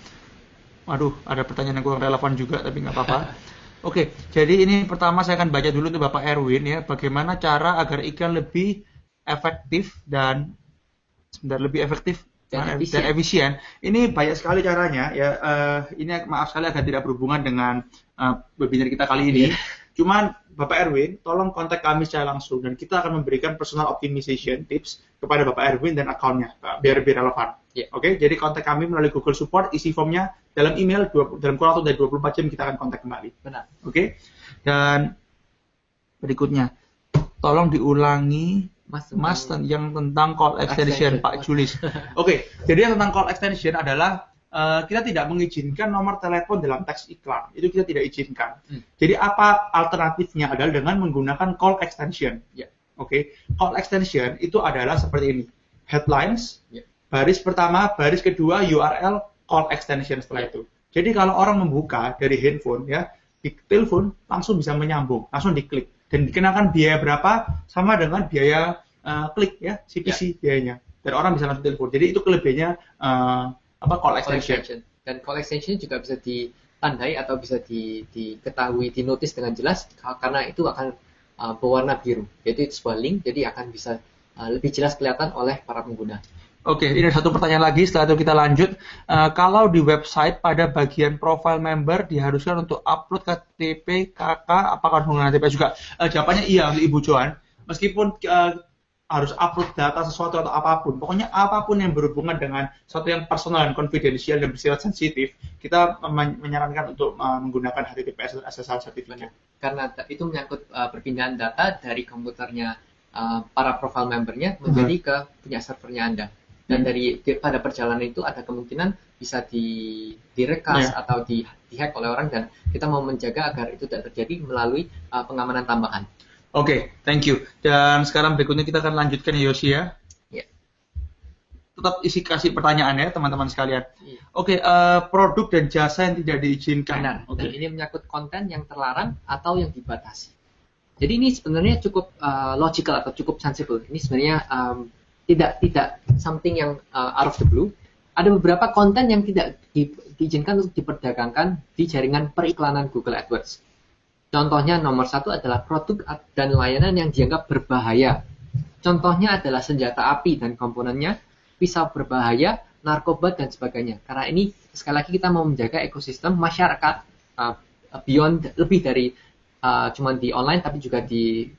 Waduh, ada pertanyaan yang kurang relevan juga, tapi nggak apa-apa. Oke, jadi ini pertama saya akan baca dulu untuk Bapak Erwin ya. Bagaimana cara agar iklan lebih efektif dan lebih efektif dan efisien. Ini banyak sekali caranya ya. Ini maaf sekali agak tidak berhubungan dengan webinar kita kali ini. Cuman Bapak Erwin, tolong kontak kami secara langsung dan kita akan memberikan personal optimization tips kepada Bapak Erwin dan akunnya biar relevan. Oke, jadi kontak kami melalui Google Support, isi formnya dalam email dalam kurang waktu dari 24 jam kita akan kontak kembali. Benar. Oke. Dan berikutnya, tolong diulangi Mas yang tentang call extension Pak Julis. Oke, jadi yang tentang call extension adalah kita tidak mengizinkan nomor telepon dalam teks iklan. Itu kita tidak izinkan. Jadi apa alternatifnya adalah dengan menggunakan call extension. Oke, call extension itu adalah seperti ini. Headlines, baris pertama, baris kedua, URL, call extension setelah itu. Jadi kalau orang membuka dari handphone ya, di telepon langsung bisa menyambung, langsung diklik. Dan dikenakan biaya berapa sama dengan biaya klik ya, CPC biayanya. Dan orang bisa langsung telepon. Jadi itu kelebihannya call extension. Dan call extension juga bisa ditandai atau bisa diketahui, dinotis dengan jelas karena itu akan berwarna biru. Yaitu sebuah link, jadi akan bisa lebih jelas kelihatan oleh para pengguna. Oke, ini ada satu pertanyaan lagi, setelah itu kita lanjut. Kalau di website pada bagian profile member diharuskan untuk upload KTP, KK, apakah harus menggunakan KTP juga? Jawabannya iya untuk Ibu Joan. Meskipun harus upload data sesuatu atau apapun, pokoknya apapun yang berhubungan dengan sesuatu yang personal dan konfidensial dan bersifat sensitif, kita menyarankan untuk menggunakan HTTPS atau SSL certificate. Karena itu menyangkut perpindahan data dari komputernya para profile membernya menjadi ke punya servernya Anda. Dan pada perjalanan itu ada kemungkinan bisa direkas atau dihack oleh orang, dan kita mau menjaga agar itu tidak terjadi melalui pengamanan tambahan. Oke, thank you. Dan sekarang berikutnya kita akan lanjutkan ya Yosi ya. Tetap kasih pertanyaan ya teman-teman sekalian. Oke, produk dan jasa yang tidak diizinkan. Benar. Dan ini menyangkut konten yang terlarang atau yang dibatasi. Jadi ini sebenarnya cukup logical atau cukup sensible. Ini sebenarnya tidak something yang out of the blue. Ada beberapa konten yang tidak diizinkan untuk diperdagangkan di jaringan periklanan Google AdWords. Contohnya nomor satu adalah produk dan layanan yang dianggap berbahaya. Contohnya adalah senjata api dan komponennya, pisau berbahaya, narkoba dan sebagainya. Karena ini sekali lagi kita mau menjaga ekosistem masyarakat beyond, lebih dari cuma di online tapi juga di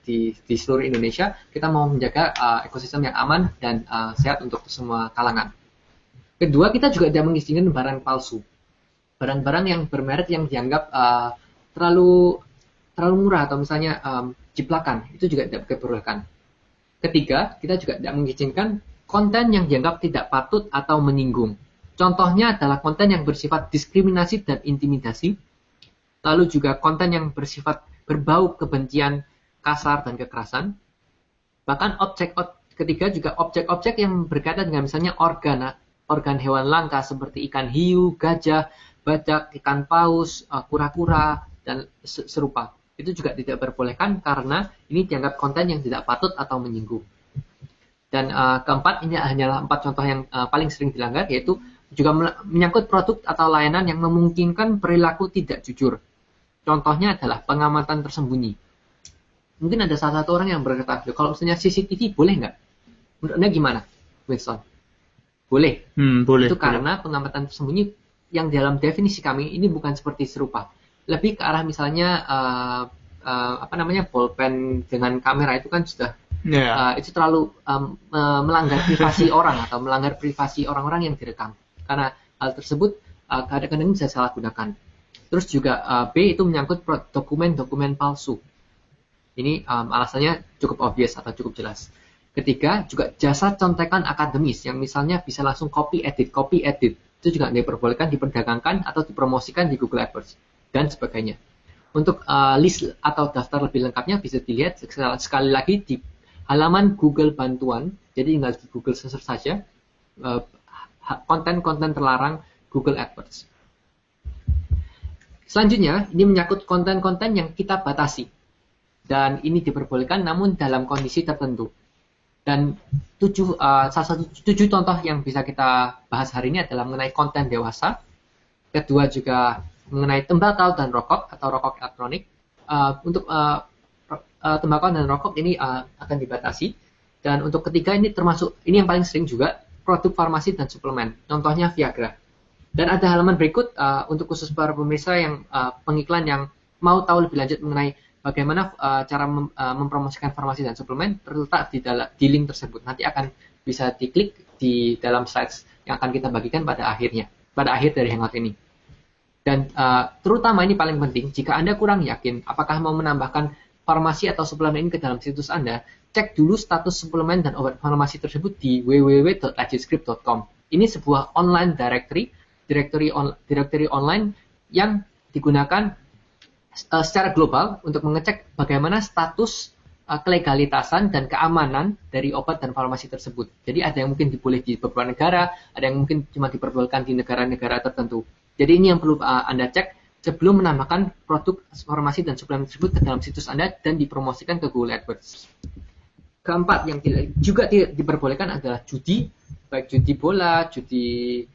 seluruh Indonesia. Kita mau menjaga ekosistem yang aman dan sehat untuk semua kalangan. Kedua, kita juga tidak mengizinkan barang palsu, barang-barang yang bermerek yang dianggap terlalu murah atau misalnya jiplakan, itu juga tidak diperbolehkan. Ketiga, kita juga tidak mengizinkan konten yang dianggap tidak patut atau menyinggung. Contohnya adalah konten yang bersifat diskriminasi dan intimidasi, lalu juga konten yang bersifat berbau kebencian, kasar, dan kekerasan. Bahkan ketiga juga objek-objek yang berkaitan dengan misalnya organ hewan langka seperti ikan hiu, gajah, badak, ikan paus, kura-kura, dan serupa. Itu juga tidak diperbolehkan karena ini dianggap konten yang tidak patut atau menyinggung. Dan keempat, ini hanyalah 4 contoh yang paling sering dilanggar, yaitu juga menyangkut produk atau layanan yang memungkinkan perilaku tidak jujur. Contohnya adalah pengamatan tersembunyi. Mungkin ada salah satu orang yang berkata, kalau misalnya CCTV boleh nggak? Menurut Anda gimana, Winston? Boleh. Boleh. Itu karena pengamatan tersembunyi yang dalam definisi kami ini bukan seperti serupa. Lebih ke arah misalnya bolpen dengan kamera itu kan sudah itu terlalu melanggar privasi orang atau melanggar privasi orang-orang yang direkam. Karena hal tersebut kadang-kadang bisa salah gunakan. Terus juga B itu menyangkut dokumen-dokumen palsu. Ini alasannya cukup obvious atau cukup jelas. Ketiga, juga jasa contekan akademis yang misalnya bisa langsung copy edit. Itu juga diperbolehkan diperdagangkan atau dipromosikan di Google AdWords dan sebagainya. Untuk list atau daftar lebih lengkapnya bisa dilihat sekali lagi di halaman Google Bantuan. Jadi tinggal di Google search saja konten-konten terlarang Google AdWords. Selanjutnya, ini menyangkut konten-konten yang kita batasi. Dan ini diperbolehkan namun dalam kondisi tertentu. Dan salah satu 7 contoh yang bisa kita bahas hari ini adalah mengenai konten dewasa. Kedua juga mengenai tembakau dan rokok atau rokok elektronik. Untuk tembakau dan rokok ini akan dibatasi. Dan untuk ketiga ini yang paling sering juga, produk farmasi dan suplemen. Contohnya Viagra. Dan ada halaman berikut untuk khusus para pemirsa yang pengiklan yang mau tahu lebih lanjut mengenai bagaimana cara mempromosikan farmasi dan suplemen, terletak di link tersebut. Nanti akan bisa diklik di dalam slides yang akan kita bagikan pada akhir dari Hangout ini. Dan terutama ini paling penting, jika Anda kurang yakin apakah mau menambahkan farmasi atau suplemen ini ke dalam situs Anda, cek dulu status suplemen dan obat farmasi tersebut di www.legitscript.com. Ini sebuah online directory online yang digunakan secara global untuk mengecek bagaimana status kelegalitasan dan keamanan dari obat dan farmasi tersebut. Jadi ada yang mungkin diboleh di beberapa negara, ada yang mungkin cuma diperbolehkan di negara-negara tertentu. Jadi ini yang perlu Anda cek sebelum menambahkan produk farmasi dan suplemen tersebut ke dalam situs Anda dan dipromosikan ke Google AdWords. Keempat yang juga tidak diperbolehkan adalah judi, baik judi bola, judi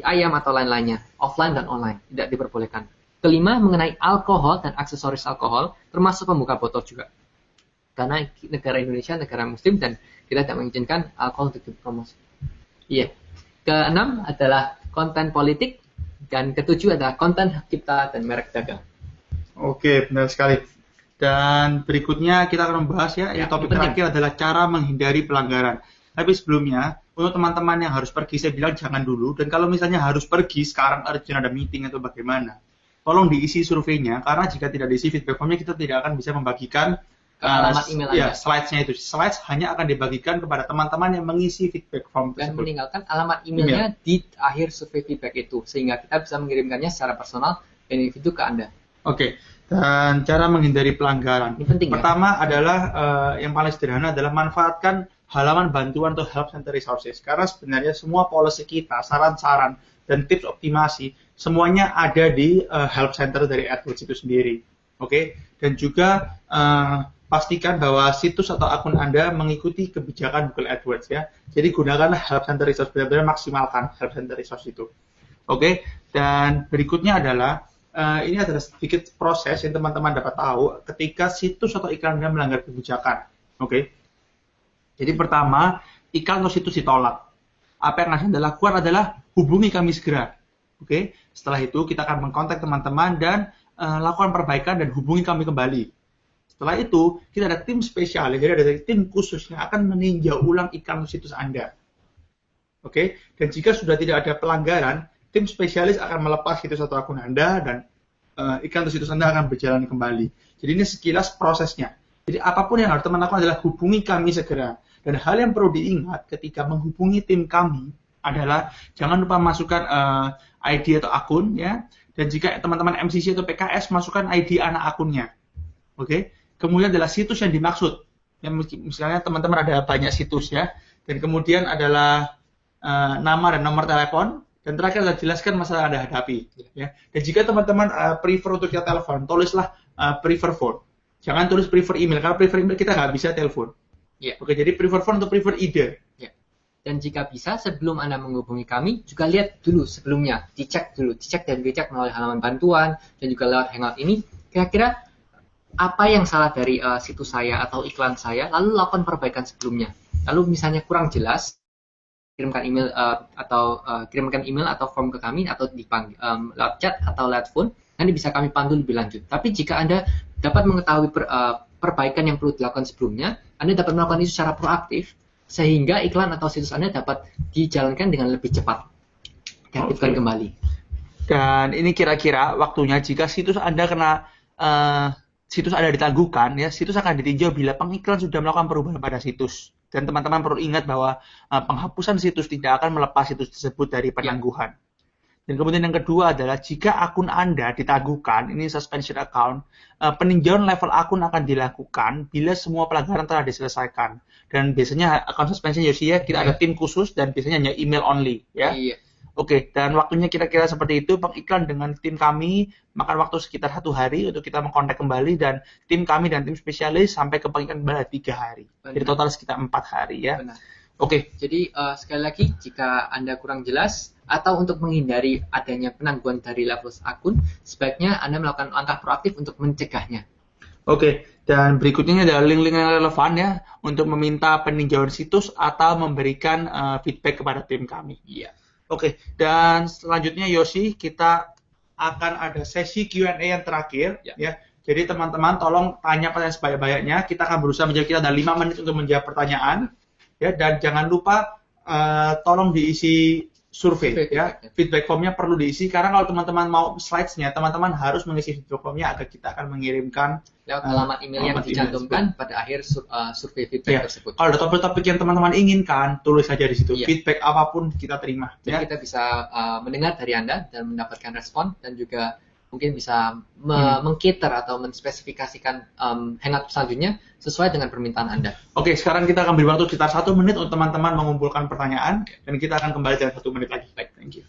ayam atau lain-lainnya, offline dan online, tidak diperbolehkan. Kelima, mengenai alkohol dan aksesoris alkohol, termasuk pembuka botol juga. Karena negara Indonesia negara muslim dan kita tidak mengizinkan alkohol untuk dipromosi. Iya. Keenam adalah konten politik, dan ketujuh adalah konten hak cipta dan merek dagang. Oke, benar sekali. Dan berikutnya kita akan membahas yang topik terakhir adalah cara menghindari pelanggaran. Tapi sebelumnya, untuk teman-teman yang harus pergi, saya bilang jangan dulu. Dan kalau misalnya harus pergi, sekarang urgent ada meeting atau bagaimana, tolong diisi surveinya, karena jika tidak diisi feedback formnya, kita tidak akan bisa membagikan alamat email Anda. Slides-nya itu. Slides hanya akan dibagikan kepada teman-teman yang mengisi feedback form tersebut. Dan meninggalkan alamat emailnya di akhir survei feedback itu, sehingga kita bisa mengirimkannya secara personal dan individu ke Anda. Oke. Dan cara menghindari pelanggaran. Ini penting, pertama adalah yang paling sederhana adalah manfaatkan halaman bantuan atau help center resources. Karena sebenarnya semua policy kita, saran-saran dan tips optimasi semuanya ada di help center dari AdWords itu sendiri. Oke. Dan juga pastikan bahwa situs atau akun Anda mengikuti kebijakan Google AdWords ya. Jadi gunakanlah help center resource, benar-benar maksimalkan help center resource itu. Oke. Dan berikutnya adalah ini adalah sedikit proses yang teman-teman dapat tahu ketika situs atau iklan Anda melanggar kebijakan. Oke. Jadi pertama, iklan atau situs ditolak. Apa yang Anda lakukan adalah hubungi kami segera. Oke. Setelah itu kita akan mengkontak teman-teman dan lakukan perbaikan dan hubungi kami kembali. Setelah itu, kita ada tim spesialis, jadi ada tim khusus yang akan meninjau ulang iklan atau situs Anda. Oke. Dan jika sudah tidak ada pelanggaran, tim spesialis akan melepas situs atau akun Anda dan iklan atau situs Anda akan berjalan kembali. Jadi ini sekilas prosesnya. Jadi apapun yang harus teman lakukan adalah hubungi kami segera. Dan hal yang perlu diingat ketika menghubungi tim kami adalah jangan lupa masukkan ID atau akun ya. Dan jika teman-teman MCC atau PKS masukkan ID anak akunnya. Oke. Kemudian adalah situs yang dimaksud. Ya, misalnya teman-teman ada banyak situs ya. Dan kemudian adalah nama dan nomor telepon. Dan terakhir adalah jelaskan masalah yang Anda hadapi. Ya. Dan jika teman-teman prefer untuk kita telepon, tulislah prefer phone. Jangan tulis prefer email, karena prefer email kita nggak bisa telepon. Yeah. Oke, jadi prefer phone atau prefer either. Yeah. Dan jika bisa, sebelum Anda menghubungi kami, juga lihat dulu sebelumnya. Dicek dan dicek melalui halaman bantuan, dan juga lewat Hangout ini, kira-kira apa yang salah dari situs saya atau iklan saya, lalu lakukan perbaikan sebelumnya. Lalu misalnya kurang jelas, kirimkan email atau form ke kami atau lewat chat atau lewat phone, nanti bisa kami pandu lebih lanjut. Tapi jika Anda dapat mengetahui perbaikan yang perlu dilakukan sebelumnya, Anda dapat melakukan itu secara proaktif sehingga iklan atau situs Anda dapat dijalankan dengan lebih cepat. Diaktifkan kembali. Dan ini kira-kira waktunya jika situs Anda situs Anda ditangguhkan, ya situs akan ditinjau bila pengiklan sudah melakukan perubahan pada situs. Dan teman-teman perlu ingat bahwa penghapusan situs tidak akan melepas situs tersebut dari penangguhan. Dan kemudian yang kedua adalah jika akun Anda ditangguhkan, ini suspension account, peninjauan level akun akan dilakukan bila semua pelanggaran telah diselesaikan. Dan biasanya akun suspension kita ada tim khusus dan biasanya hanya email only, ya. Iya. Oke, dan waktunya kira-kira seperti itu. Pengiklan dengan tim kami makan waktu sekitar 1 hari untuk kita mengkontak kembali, dan tim kami dan tim spesialis sampai ke pengiklan kembali 3 hari. Jadi total sekitar 4 hari ya. Benar. Oke. Jadi sekali lagi, jika Anda kurang jelas atau untuk menghindari adanya penangguhan dari level akun, sebaiknya Anda melakukan langkah proaktif untuk mencegahnya. Oke, dan berikutnya ada link-link yang relevan ya untuk meminta peninjauan situs atau memberikan feedback kepada tim kami. Iya. Oke, dan selanjutnya Yosi, kita akan ada sesi Q&A yang terakhir ya. Jadi teman-teman tolong tanya pertanyaan sebanyak-banyaknya. Kita akan berusaha menjawab, kita ada 5 menit untuk menjawab pertanyaan ya, dan jangan lupa tolong diisi survei ya. Feedback formnya perlu diisi, karena kalau teman-teman mau slides-nya, teman-teman harus mengisi feedback formnya agar kita akan mengirimkan lewat alamat email yang dicantumkan pada akhir survei feedback tersebut. Kalau ada topik-topik yang teman-teman inginkan, tulis saja di situ. Feedback apapun kita terima. Jadi kita bisa mendengar dari Anda dan mendapatkan respon, dan juga mungkin bisa mengcater atau menspesifikasikan hangout selanjutnya sesuai dengan permintaan Anda. Oke, sekarang kita akan beri waktu sekitar 1 menit untuk teman-teman mengumpulkan pertanyaan, dan kita akan kembali dalam 1 menit lagi. Baik, thank you.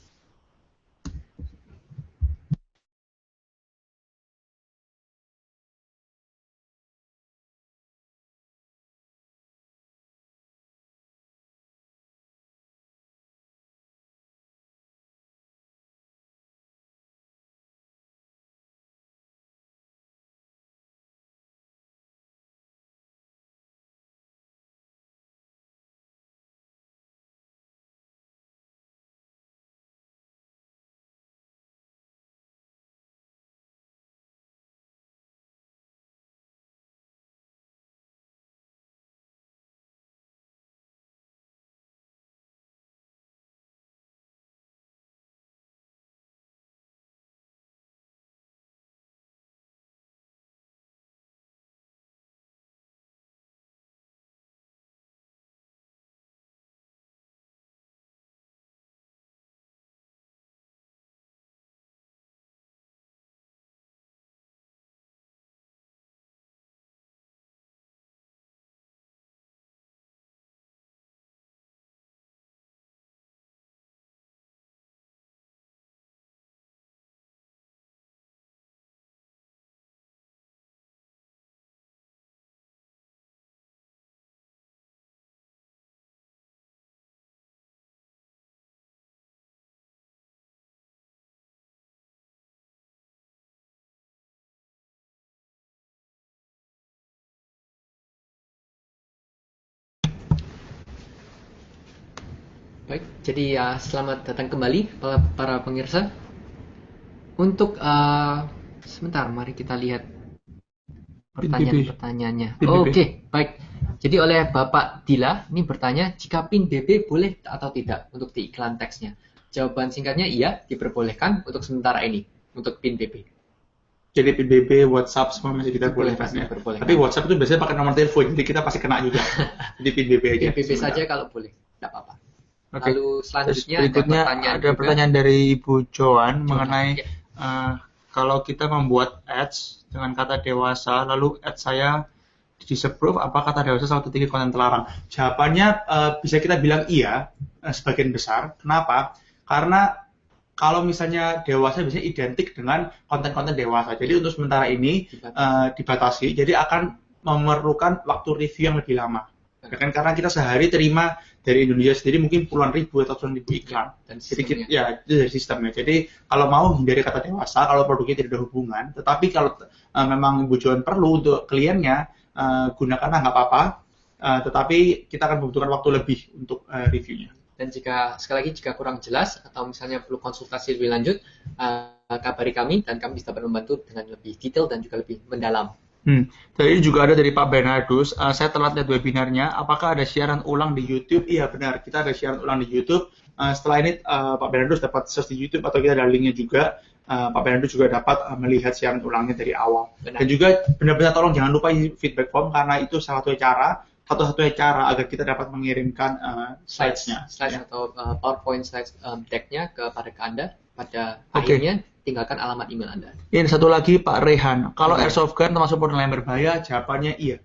Baik, jadi selamat datang kembali para pemirsa. Untuk sebentar, mari kita lihat pertanyaan-pertanyaannya. Oke, baik. Jadi oleh Bapak Dila ini bertanya, jika PIN BB boleh atau tidak untuk di iklan teksnya? Jawaban singkatnya iya, diperbolehkan untuk sementara ini untuk PIN BB. Jadi PIN BB, WhatsApp semua masih kita bolehkan ya. Tapi WhatsApp itu biasanya pakai nomor telepon, jadi kita pasti kena juga. Jadi PIN BB aja. PIN BB saja kalau boleh, tidak apa-apa. Okay. Lalu selanjutnya ada pertanyaan dari Ibu Joan mengenai kalau kita membuat ads dengan kata dewasa, lalu ads saya disapprove, apa kata dewasa salah satu konten terlarang? Jawabannya bisa kita bilang iya, sebagian besar. Kenapa? Karena kalau misalnya dewasa biasanya identik dengan konten-konten dewasa. Jadi untuk sementara ini dibatasi, jadi akan memerlukan waktu review yang lebih lama. Ya kan, karena kita sehari terima dari Indonesia sendiri mungkin puluhan ribu atau puluhan ribu iklan. Jadi ya itu dari sistemnya. Jadi kalau mau hindari kata dewasa, kalau produknya tidak ada hubungan. Tetapi kalau memang Ibu Joan perlu untuk kliennya, gunakanlah nggak apa-apa. Tetapi kita akan membutuhkan waktu lebih untuk reviewnya. Dan sekali lagi jika kurang jelas atau misalnya perlu konsultasi lebih lanjut, kabari kami dan kami bisa membantu dengan lebih detail dan juga lebih mendalam. Tadi juga ada dari Pak Bernardus, saya telat lihat webinarnya, apakah ada siaran ulang di YouTube? Iya benar, kita ada siaran ulang di YouTube. Setelah ini Pak Bernardus dapat search di YouTube atau kita ada linknya juga. Pak Bernardus juga dapat melihat siaran ulangnya dari awal. Benar. Dan juga benar-benar tolong jangan lupa isi feedback form, karena itu satu-satunya cara agar kita dapat mengirimkan slides-nya. Slides atau PowerPoint slides deck-nya kepada Anda pada akhirnya. Tinggalkan alamat email Anda. Ini satu lagi Pak Rehan, kalau airsoft gun termasuk produk yang berbahaya? Jawabannya iya.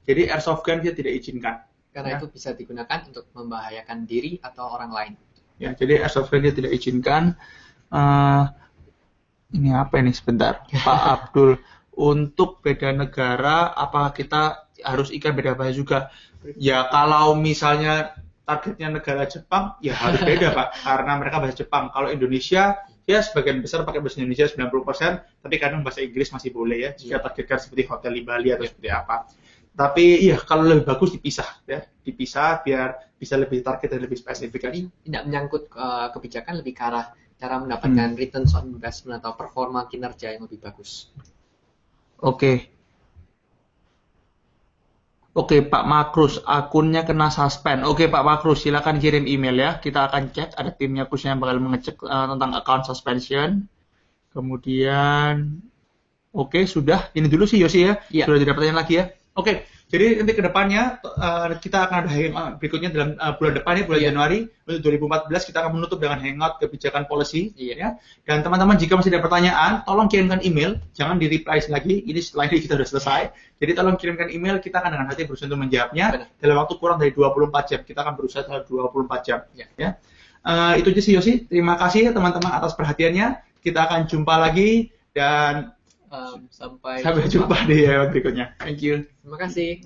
Jadi airsoft gun kita tidak izinkan. Karena itu bisa digunakan untuk membahayakan diri atau orang lain. Ya, jadi airsoft friendly tidak izinkan. Ini apa ini sebentar, Pak Abdul. Untuk beda negara, apakah kita harus ikan beda bahasa juga? Ya, kalau misalnya targetnya negara Jepang, ya harus beda Pak, karena mereka bahasa Jepang. Kalau Indonesia, ya sebagian besar pakai bahasa Indonesia 90%, tapi kadang bahasa Inggris masih boleh ya, jika targetkan seperti hotel di Bali atau seperti apa. Tapi iya, kalau lebih bagus dipisah ya, dipisah biar bisa lebih target dan lebih spesifik. Tidak menyangkut kebijakan, lebih ke arah cara mendapatkan return on investment atau performa kinerja yang lebih bagus. Oke, Pak Makrus, akunnya kena suspend. Oke, Pak Makrus, silakan kirim email ya. Kita akan cek, ada timnya khususnya yang bakal mengecek tentang account suspension. Kemudian, oke, sudah. Ini dulu sih Yosi ya. Sudah tidak pertanyaan lagi ya. Oke, jadi nanti ke depannya kita akan ada hangout berikutnya dalam bulan depan ya, bulan Januari untuk 2014 kita akan menutup dengan hangout kebijakan policy ya. Dan teman-teman jika masih ada pertanyaan, tolong kirimkan email, jangan di-reply lagi. Ini setelah ini kita sudah selesai. Jadi tolong kirimkan email, kita akan dengan hati berusaha untuk menjawabnya dalam waktu kurang dari 24 jam. Kita akan berusaha dalam 24 jam ya. Itu aja sih Yosi. Terima kasih teman-teman atas perhatiannya. Kita akan jumpa lagi dan sampai jumpa di berikutnya. Thank you. Terima kasih.